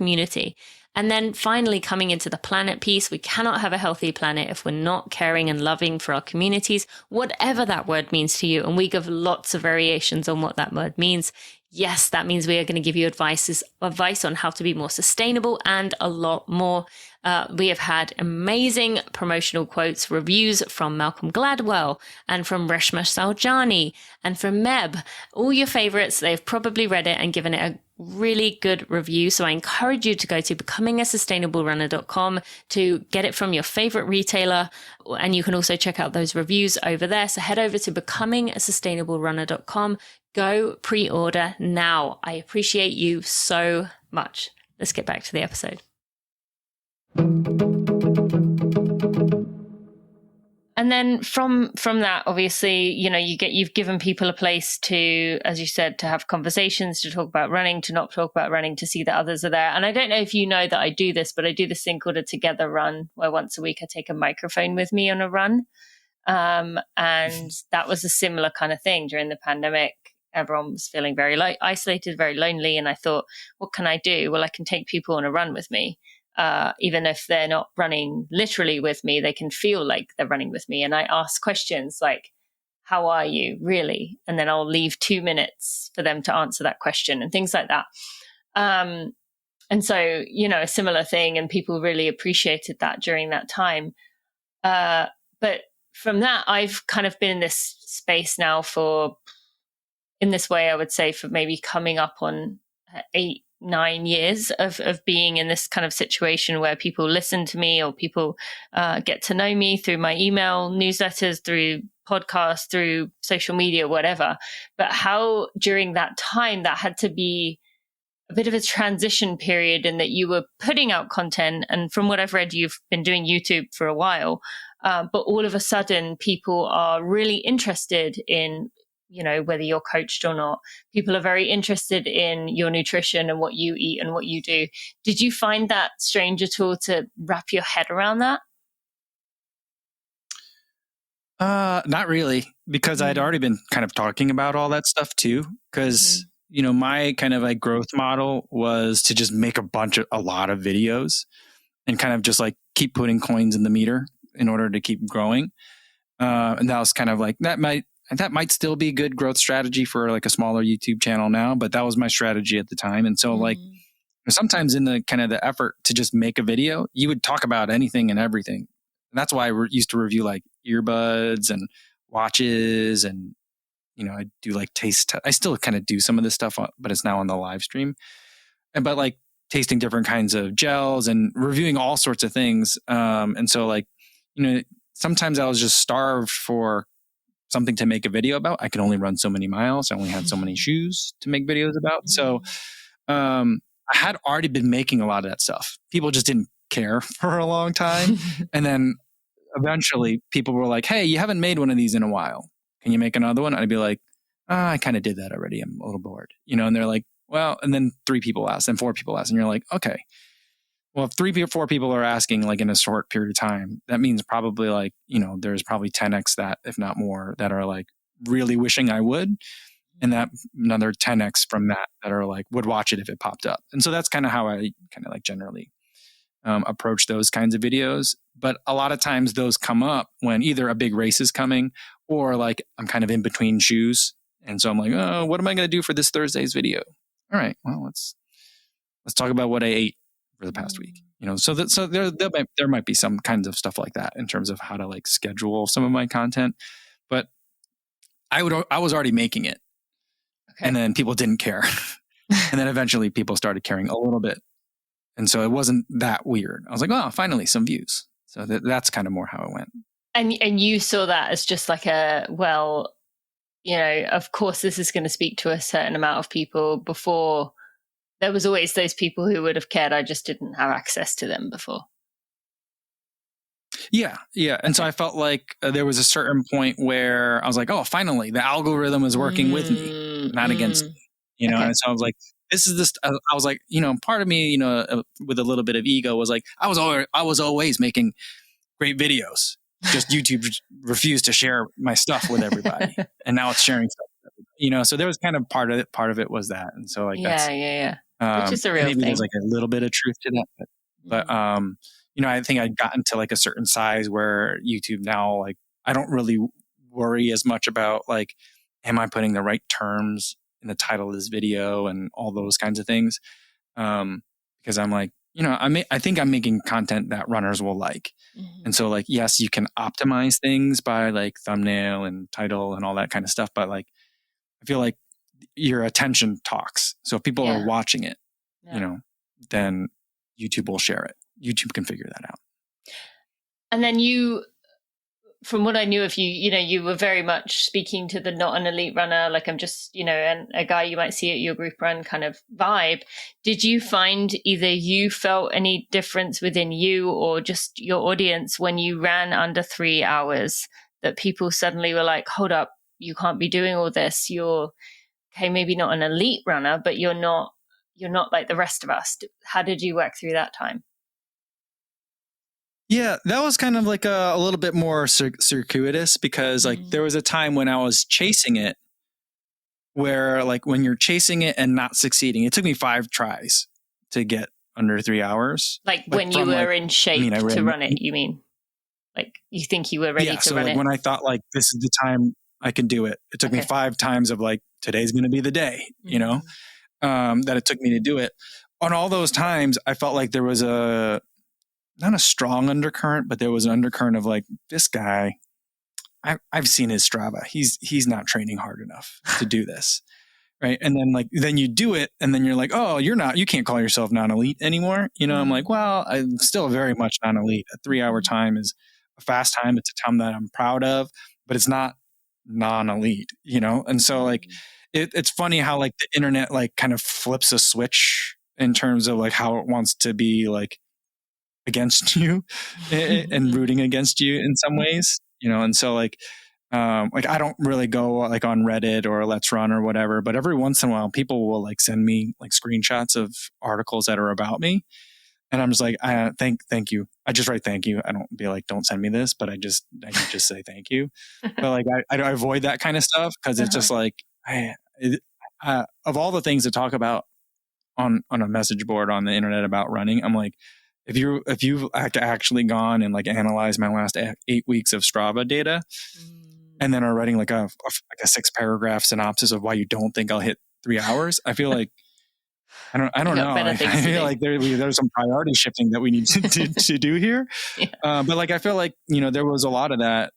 And then finally, coming into the planet piece, we cannot have a healthy planet if we're not caring and loving for our communities, whatever that word means to you. And we give lots of variations on what that word means. Yes, that means we are going to give you advice on how to be more sustainable and a lot more. We have had amazing promotional quotes, reviews from Malcolm Gladwell and from Reshma Saujani and from Meb. All your favorites. They've probably read it and given it a really good review. So I encourage you to go to becomingasustablerunner.com to get it from your favorite retailer. And you can also check out those reviews over there. So head over to becomingasustablerunner.com. Go pre-order now. I appreciate you so much. Let's get back to the episode. And then from that, obviously, you've given people a place to, as you said, to have conversations, to talk about running, to not talk about running, to see that others are there. And I don't know if you know that I do this, but I do this thing called a Together Run, where once a week I take a microphone with me on a run. And that was a similar kind of thing during the pandemic. Everyone was feeling very isolated, very lonely. And I thought, what can I do? Well, I can take people on a run with me. Even if they're not running literally with me, they can feel like they're running with me. And I ask questions like, how are you really? And then I'll leave 2 minutes for them to answer that question and things like that. And so, a similar thing, and people really appreciated that during that time. But from that, I've kind of been in this space now in this way, I would say, for maybe coming up on 8 9 years of being in this kind of situation where people listen to me or people get to know me through my email newsletters, through podcasts, through social media, whatever. But how during that time that had to be a bit of a transition period in that you were putting out content. And from what I've read, you've been doing YouTube for a while. But all of a sudden, people are really interested in, whether you're coached or not. People are very interested in your nutrition and what you eat and what you do. Did you find that strange at all to wrap your head around that? Not really, because I'd already been kind of talking about all that stuff too. Because, my kind of like growth model was to just make a lot of videos and kind of just like keep putting coins in the meter in order to keep growing. And that was kind of like, that might still be a good growth strategy for like a smaller YouTube channel now, but that was my strategy at the time. And so like sometimes in the kind of the effort to just make a video, you would talk about anything and everything. And that's why I used to review like earbuds and watches and, I do like I still kind of do some of this stuff, but it's now on the live stream. But like tasting different kinds of gels and reviewing all sorts of things. And so like, sometimes I was just starved for something to make a video about. I could only run so many miles. I only had so many shoes to make videos about. So I had already been making a lot of that stuff. People just didn't care for a long time. And then eventually people were like, hey, you haven't made one of these in a while. Can you make another one? I'd be like, I kind of did that already. I'm a little bored, and they're like, well, and then 3 people asked, and 4 people asked, and you're like, okay, well, if 3 or 4 people are asking like in a short period of time, that means probably like, there's probably 10x that, if not more, that are like really wishing I would. And that another 10x from that are like, would watch it if it popped up. And so that's kind of how I kind of like generally approach those kinds of videos. But a lot of times those come up when either a big race is coming or like I'm kind of in between shoes. And so I'm like, oh, what am I going to do for this Thursday's video? All right, well, let's talk about what I ate for the past week. So there might be some kinds of stuff like that in terms of how to like schedule some of my content. But I was already making it. Okay. And then people didn't care. And then eventually people started caring a little bit. And so it wasn't that weird. I was like, oh, finally some views. So that's kind of more how it went. And you saw that as just like of course this is going to speak to a certain amount of people. Before there was always those people who would have cared. I just didn't have access to them before. Yeah. And so I felt like there was a certain point where I was like, oh, finally the algorithm is working with me, not against me. Okay. And so I was like, this is this. I was like, part of me, with a little bit of ego was like, I was always making great videos. Just YouTube refused to share my stuff with everybody, and now it's sharing stuff with everybody. So there was kind of part of it was that, and so like yeah. Which is a real maybe thing. There's like a little bit of truth to that, but I think I'd gotten to like a certain size where YouTube now, like, I don't really worry as much about like, am I putting the right terms in the title of this video and all those kinds of things. Because I'm like, I think I'm making content that runners will like. Mm-hmm. And so like, yes, you can optimize things by like thumbnail and title and all that kind of stuff. But like, I feel like your attention talks. So if people are watching it, then YouTube will share it. YouTube can figure that out. And then from what I knew of you, you were very much speaking to the not an elite runner, like I'm just, and a guy you might see at your group run kind of vibe. Did you find either you felt any difference within you or just your audience when you ran under 3 hours, that people suddenly were like, hold up, you can't be doing all this. You're, okay, maybe not an elite runner, but you're not like the rest of us. How did you work through that time? Yeah, that was kind of like a little bit more circuitous because like there was a time when I was chasing it where like when you're chasing it and not succeeding, it took me 5 tries to get under 3 hours. Like when you were in shape to run it, you mean? Like you think you were ready to run it? When I thought like this is the time I can do it, it took me 5 times of like, today's going to be the day, that it took me to do it. On all those times, I felt like there was not a strong undercurrent, but there was an undercurrent of like, this guy, I've seen his Strava. He's not training hard enough to do this. Right. And then then you do it and then you're like, oh, you can't call yourself non-elite anymore. I'm like, well, I'm still very much non-elite. A 3-hour time is a fast time. It's a time that I'm proud of, but it's not non-elite, And so it's funny how the internet kind of flips a switch in terms of how it wants to be against you and rooting against you in some ways, and so I don't really go on Reddit or Let's Run or whatever, but every once in a while people will send me screenshots of articles that are about me. And I'm just thank you. I just write thank you. I don't be don't send me this, but I just say thank you. But I avoid that kind of stuff because it's just of all the things to talk about on a message board on the internet about running, I'm like, if you've actually gone and analyzed my last 8 weeks of Strava data, and then are writing a 6-paragraph synopsis of why you don't think I'll hit 3 hours, I feel like I don't know. I feel like there's some priority shifting that we need to do here. Yeah. But I feel there was a lot of that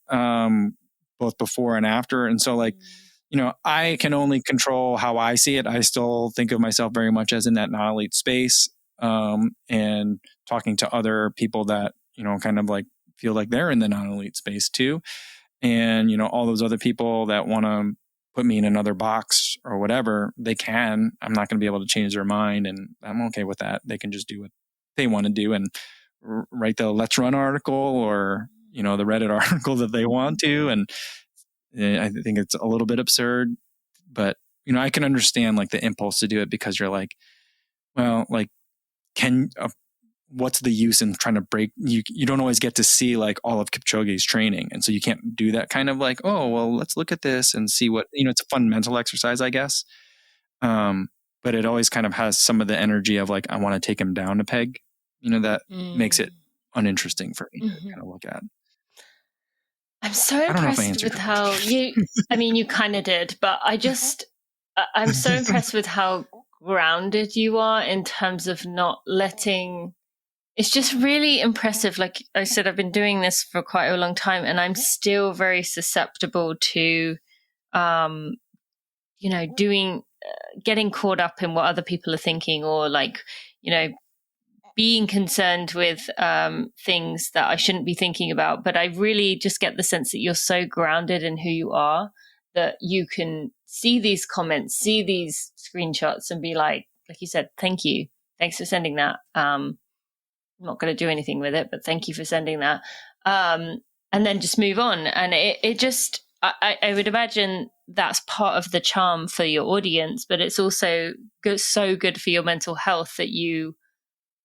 both before and after, and so I can only control how I see it. I still think of myself very much as in that non-elite space, and talking to other people that kind of feel like they're in the non-elite space too. And, all those other people that want to put me in another box or whatever, they can. I'm not going to be able to change their mind, and I'm okay with that. They can just do what they want to do and write the Let's Run article or, the Reddit article that they want to. And I think it's a little bit absurd, but, I can understand the impulse to do it because you're well, what's the use in trying to break you don't always get to see all of Kipchoge's training, and so you can't do that kind of oh well, let's look at this and see what it's a fun mental exercise, I guess, but it always kind of has some of the energy of I want to take him down a peg, that makes it uninteresting for me to kind of look at. I'm so impressed with how you kind of did, but I'm so impressed with how grounded you are in terms of not letting. It's just really impressive. Like I said, I've been doing this for quite a long time, and I'm still very susceptible to, getting caught up in what other people are thinking, or being concerned with things that I shouldn't be thinking about. But I really just get the sense that you're so grounded in who you are that you can see these comments, see these screenshots, and be like you said, thank you. Thanks for sending that. I'm not going to do anything with it, but thank you for sending that. And then just move on. And it just, I would imagine that's part of the charm for your audience, but it's also so good for your mental health that you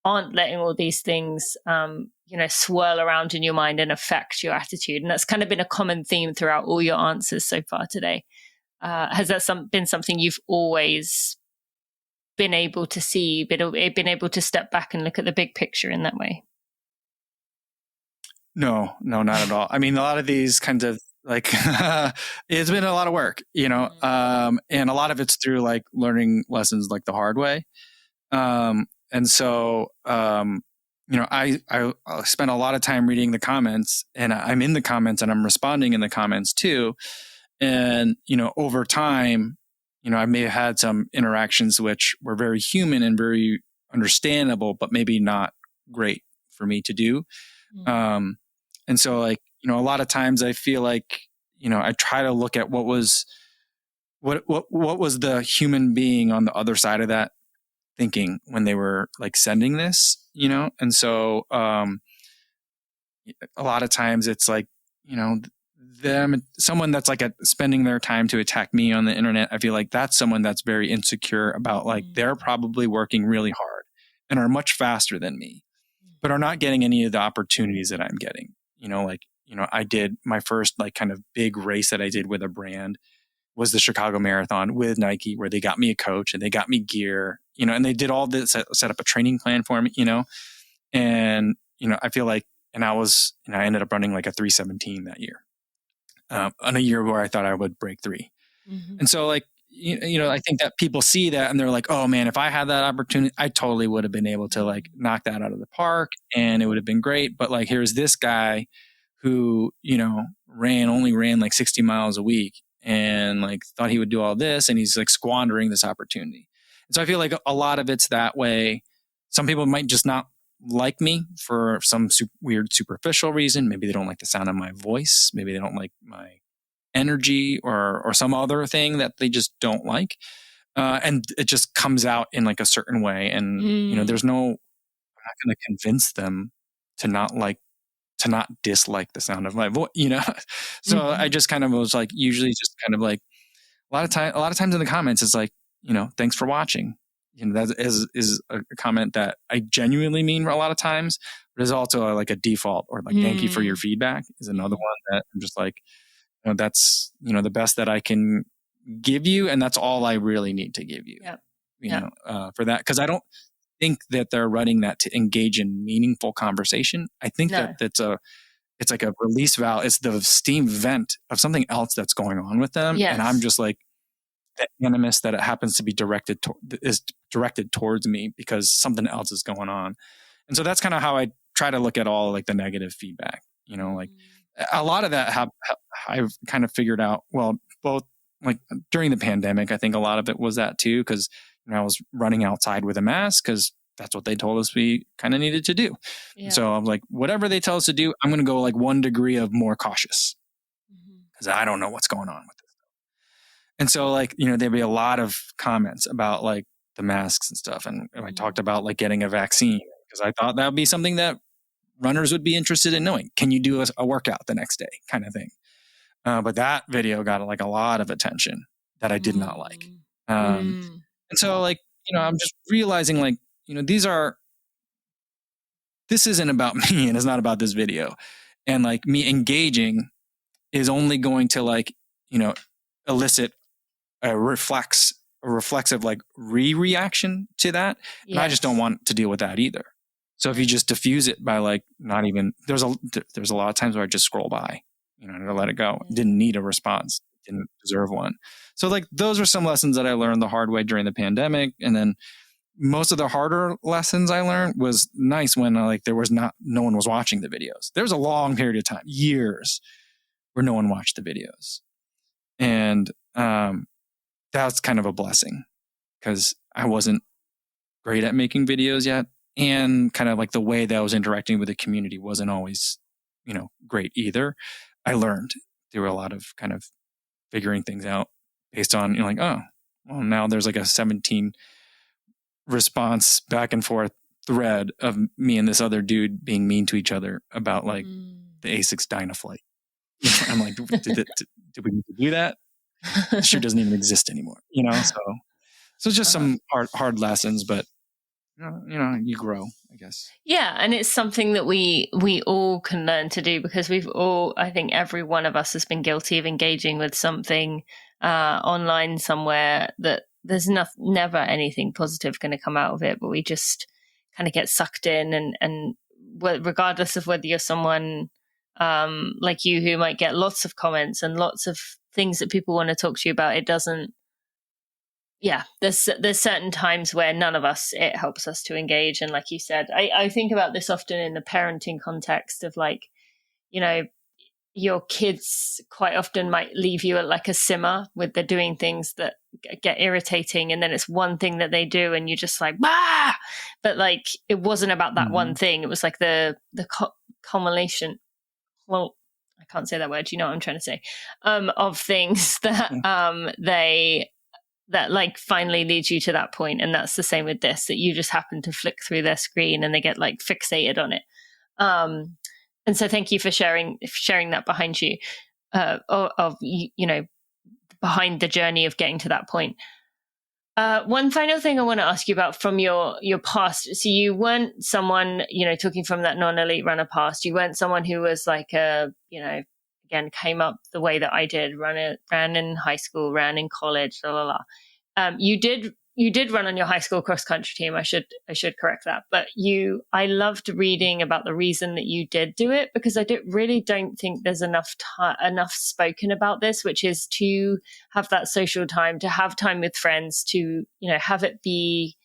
aren't letting all these things, swirl around in your mind and affect your attitude. And that's kind of been a common theme throughout all your answers so far today. Has that been something you've always been able to see, been able to step back and look at the big picture in that way? No, not at all. I mean, a lot of these kinds of it's been a lot of work, and a lot of it's through learning lessons the hard way. And so, I spent a lot of time reading the comments, and I'm in the comments and I'm responding in the comments too. And, over time, I may have had some interactions which were very human and very understandable, but maybe not great for me to do. Mm-hmm. And so a lot of times I feel I try to look at what was the human being on the other side of that thinking when they were sending this, and so a lot of times it's someone that's spending their time to attack me on the internet. I feel like that's someone that's very insecure about they're probably working really hard and are much faster than me, but are not getting any of the opportunities that I'm getting. I did my first kind of big race that I did with a brand was the Chicago Marathon with Nike, where they got me a coach and they got me gear, and they did all this, set up a training plan for me, and, I feel and I ended up running a 3:17 that year, on a year where I thought I would break 3. Mm-hmm. And so I think that people see that and they're like, oh man, if I had that opportunity, I totally would have been able to knock that out of the park and it would have been great. But here's this guy who, only ran 60 miles a week, and like thought he would do all this, and he's like squandering this opportunity. And so I feel like a lot of it's that way. Some people might just not like me for some weird superficial reason. Maybe they don't like the sound of my voice. Maybe they don't like my energy or some other thing that they just don't like. And it just comes out in like a certain way. And, I'm not going to convince them to not dislike the sound of my voice, So I just kind of was like, usually just kind of like a lot of times in the comments, it's like, thanks for watching. That is a comment that I genuinely mean a lot of times, but is also like a default, or like, thank you for your feedback is another one that I'm just like, that's, the best that I can give you. And that's all I really need to give you, for that. Cause I don't think that they're running that to engage in meaningful conversation. I think that it's like a release valve. It's the steam vent of something else that's going on with them. Yes. And I'm just like, the animus that it happens to be is directed towards me because something else is going on. And so that's kind of how I try to look at all like the negative feedback, like a lot of that I've kind of figured out, well, both like during the pandemic, I think a lot of it was that too. Cause I was running outside with a mask because that's what they told us we kind of needed to do. Yeah. So I'm like, whatever they tell us to do, I'm going to go like 1 degree of more cautious because I don't know what's going on with this. And so like, there'd be a lot of comments about like the masks and stuff. And I talked about like getting a vaccine because I thought that would be something that runners would be interested in knowing. Can you do a workout the next day kind of thing? But that video got like a lot of attention that I did not like. And so like, I'm just realizing like, this isn't about me and it's not about this video. And like me engaging is only going to like, elicit a reflexive like reaction to that. Yes. And I just don't want to deal with that either. So if you just diffuse it by like not even, there's a lot of times where I just scroll by, to let it go. Didn't need a response, didn't deserve one. So like those are some lessons that I learned the hard way during the pandemic. And then most of the harder lessons I learned was nice when like no one was watching the videos. There was a long period of time, years, where no one watched the videos. And that's kind of a blessing because I wasn't great at making videos yet. And kind of like the way that I was interacting with the community wasn't always, great either. I learned through a lot of kind of figuring things out based on, like, oh, well, now there's like a 17 response back and forth thread of me and this other dude being mean to each other about like the ASICS Dynaflight. I'm like, did we need to do that? It sure doesn't even exist anymore, So it's just some hard lessons, but you grow, I guess. Yeah, and it's something that we all can learn to do because I think every one of us has been guilty of engaging with something online somewhere that there's never anything positive going to come out of it, but we just kind of get sucked in and regardless of whether you're someone like you who might get lots of comments and lots of things that people want to talk to you about, it doesn't. Yeah, there's certain times where none of us, it helps us to engage. And like you said, I think about this often in the parenting context of like, your kids quite often might leave you at like a simmer with they're doing things that get irritating. And then it's one thing that they do and you're just like, bah! But like, it wasn't about that one thing. It was like the culmination. Well, I can't say that word. You know what I'm trying to say? Of things that that like finally leads you to that point. And that's the same with this, that you just happen to flick through their screen and they get like fixated on it. And so thank you for sharing that behind you, behind the journey of getting to that point. One final thing I want to ask you about from your past. So you weren't someone, talking from that non-elite runner past, you weren't someone who was like again, came up the way that I did, ran in high school, ran in college, blah, blah, blah. You did run on your high school cross country team. I should correct that. But I loved reading about the reason that you did do it because I really don't think there's enough spoken about this, which is to have that social time, to have time with friends, to, have it be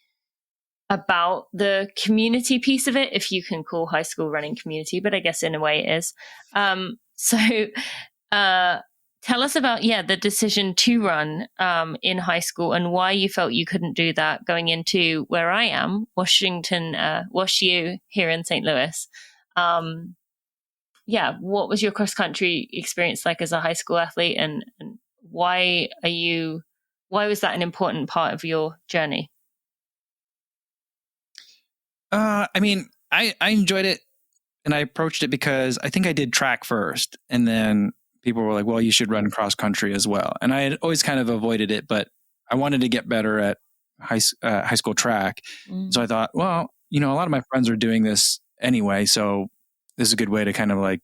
about the community piece of it, if you can call high school running community, but I guess in a way it is. Tell us about, the decision to run in high school and why you felt you couldn't do that going into where I am, Washington, WashU here in St. Louis. What was your cross country experience like as a high school athlete, and why was that an important part of your journey? I mean, I enjoyed it, and I approached it because I think I did track first, and then people were like, well, you should run cross country as well. And I had always kind of avoided it, but I wanted to get better at high school track. So I thought, well, a lot of my friends are doing this anyway, so this is a good way to kind of like,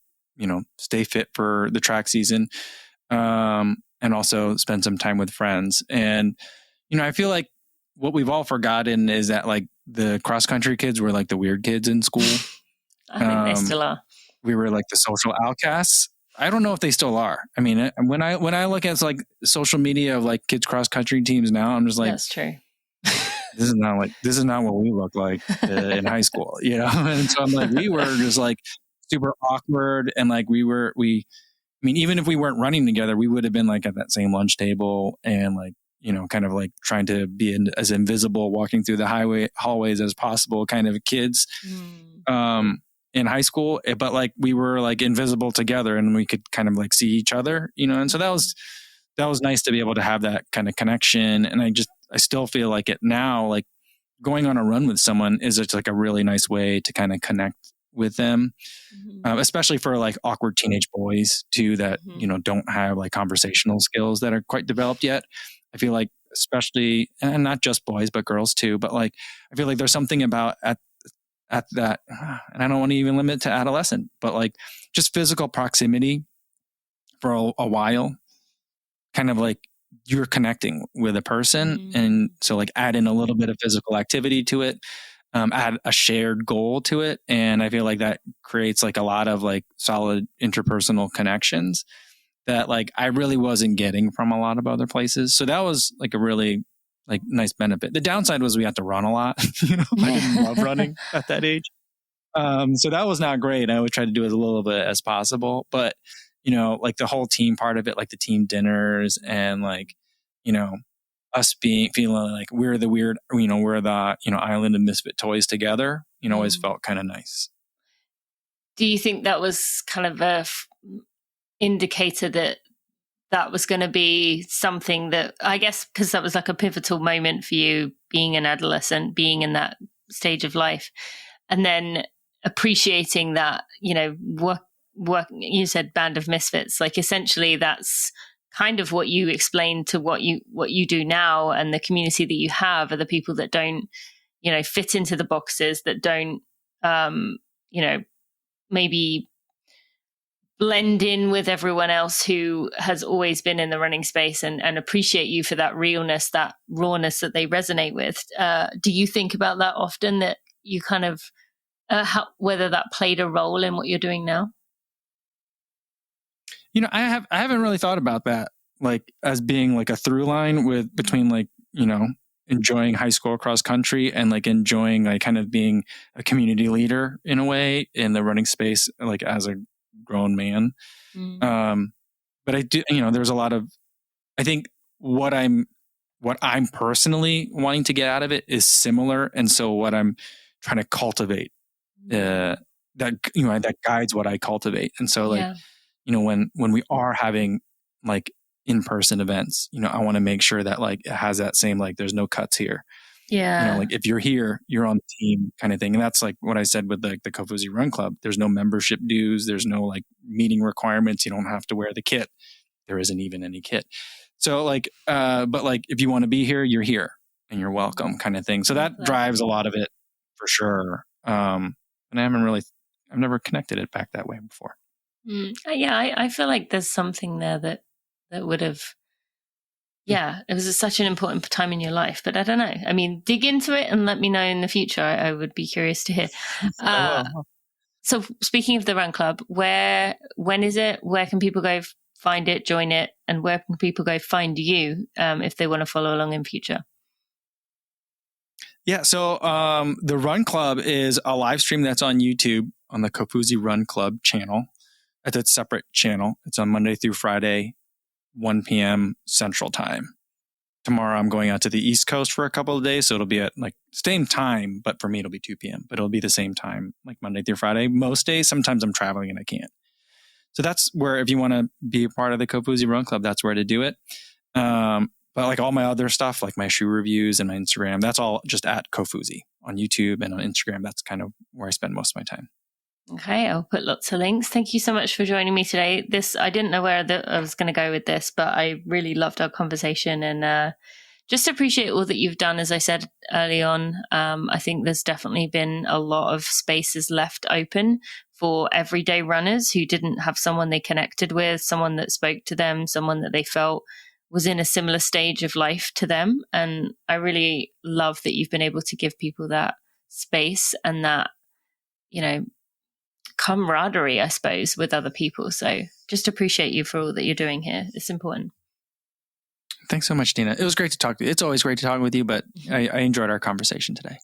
stay fit for the track season, and also spend some time with friends. And, I feel like what we've all forgotten is that like the cross country kids were like the weird kids in school. I think they still are. We were like the social outcasts. I don't know if they still are. I mean, when I look at like social media of like kids cross country teams now, I'm just like, that's true. This is not what we look like in high school, And so I'm like, we were just like super awkward, and like even if we weren't running together, we would have been like at that same lunch table and like, kind of like trying to be as invisible walking through the hallways as possible kind of kids. In high school, but like we were like invisible together and we could kind of like see each other, and so that was nice to be able to have that kind of connection. And I still feel like it now, like going on a run with someone is just like a really nice way to kind of connect with them, especially for like awkward teenage boys too, that, don't have like conversational skills that are quite developed yet. I feel like, especially, and not just boys, but girls too, but like, I feel like there's something about at that, and I don't want to even limit it to adolescent, but like just physical proximity for a while, kind of like you're connecting with a person. And so like add in a little bit of physical activity to it, add a shared goal to it. And I feel like that creates like a lot of like solid interpersonal connections that like I really wasn't getting from a lot of other places. So that was like a really like nice benefit. The downside was we had to run a lot. I didn't love running at that age. So that was not great. I would try to do it as little bit as possible, but like the whole team part of it, like the team dinners and like, us feeling like we're the weird, we're the, island of misfit toys together, always felt kind of nice. Do you think that was kind of a indicator that was going to be something that, I guess, because that was like a pivotal moment for you being an adolescent, being in that stage of life, and then appreciating that, work, you said band of misfits, like essentially that's kind of what you explained to what you do now, and the community that you have are the people that don't, fit into the boxes, that don't, maybe blend in with everyone else who has always been in the running space, and appreciate you for that realness, that rawness that they resonate with. Do you think about that often, that you kind of, whether that played a role in what you're doing now? I haven't really thought about that, like as being like a through line with between like, enjoying high school cross country and like enjoying like kind of being a community leader in a way in the running space, like as a grown man. But I do, there's a lot of, I think what I'm personally wanting to get out of it is similar. And so what I'm trying to cultivate, that guides what I cultivate. And so like, when we are having like in-person events, I want to make sure that like it has that same, like, there's no cuts here. Like if you're here, you're on the team kind of thing. And that's like what I said with like the Kofuzi Run Club. There's no membership dues. There's no like meeting requirements. You don't have to wear the kit. There isn't even any kit. So like, but like if you want to be here, you're here and you're welcome kind of thing. So that drives a lot of it for sure. And I've never connected it back that way before. I feel like there's something there that would have, it was such an important time in your life, but I don't know. I mean, dig into it and let me know in the future. I would be curious to hear. So speaking of the Run Club, when is it? Where can people go find it, join it? And where can people go find you if they want to follow along in future? Yeah. So the Run Club is a live stream that's on YouTube on the Kofuzi Run Club channel. It's a separate channel. It's on Monday through Friday 1 p.m. Central Time. Tomorrow I'm going out to the East Coast for a couple of days. So it'll be at like same time, but for me, it'll be 2 p.m., but it'll be the same time, like Monday through Friday. Most days, sometimes I'm traveling and I can't. So that's where, if you want to be a part of the Kofuzi Run Club, that's where to do it. But like all my other stuff, like my shoe reviews and my Instagram, that's all just at Kofuzi on YouTube and on Instagram. That's kind of where I spend most of my time. Okay, I'll put lots of links. Thank you so much for joining me today. I didn't know where I was going to go with this, but I really loved our conversation and just appreciate all that you've done. As I said early on, I think there's definitely been a lot of spaces left open for everyday runners who didn't have someone they connected with, someone that spoke to them, someone that they felt was in a similar stage of life to them. And I really love that you've been able to give people that space and that, camaraderie, I suppose, with other people. So just appreciate you for all that you're doing here. It's important. Thanks so much, Dina. It was great to talk to you. It's always great to talk with you, but I enjoyed our conversation today.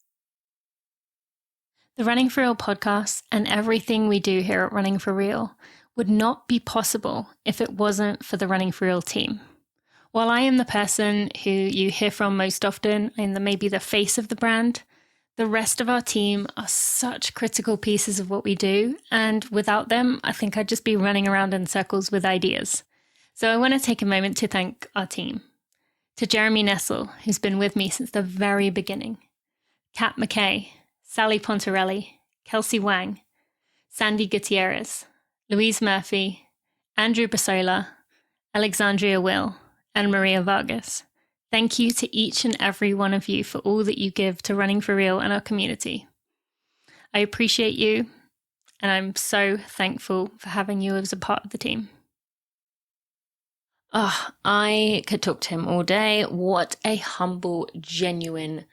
The Running for Real podcast and everything we do here at Running for Real would not be possible if it wasn't for the Running for Real team. While I am the person who you hear from most often and maybe the face of the brand, the rest of our team are such critical pieces of what we do. And without them, I think I'd just be running around in circles with ideas. So I want to take a moment to thank our team. To Jeremy Nessel, who's been with me since the very beginning. Kat McKay, Sally Pontarelli, Kelsey Wang, Sandy Gutierrez, Louise Murphy, Andrew Basola, Alexandria Will, and Maria Vargas. Thank you to each and every one of you for all that you give to Running for Real and our community. I appreciate you, and I'm so thankful for having you as a part of the team. I could talk to him all day. What a humble, genuine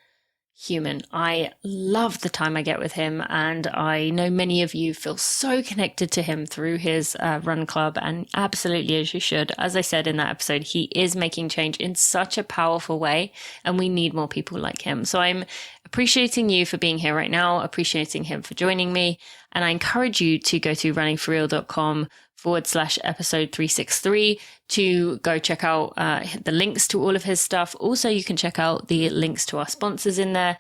human. I love the time I get with him, and I know many of you feel so connected to him through his run club, and absolutely as you should. As I said in that episode, he is making change in such a powerful way, and we need more people like him. So I'm appreciating you for being here right now, appreciating him for joining me, and I encourage you to go to runningforreal.com/episode 363 to go check out the links to all of his stuff. Also, you can check out the links to our sponsors in there,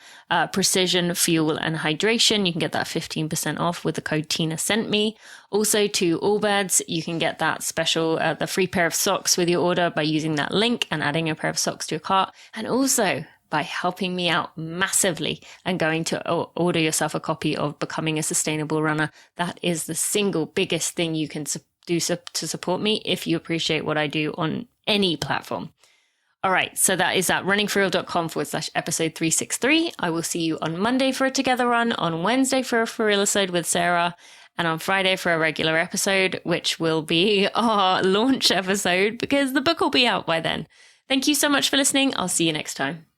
Precision, Fuel and Hydration. You can get that 15% off with the code Tina sent me. Also to Allbirds, you can get that special, the free pair of socks with your order by using that link and adding a pair of socks to your cart. And also by helping me out massively and going to order yourself a copy of Becoming a Sustainable Runner. That is the single biggest thing you can do to support me if you appreciate what I do on any platform. All right, so that is at runningforreal.com/episode 363. I will see you on Monday for a Together Run, on Wednesday for a For Real episode with Sarah, and on Friday for a regular episode, which will be our launch episode because the book will be out by then. Thank you so much for listening. I'll see you next time.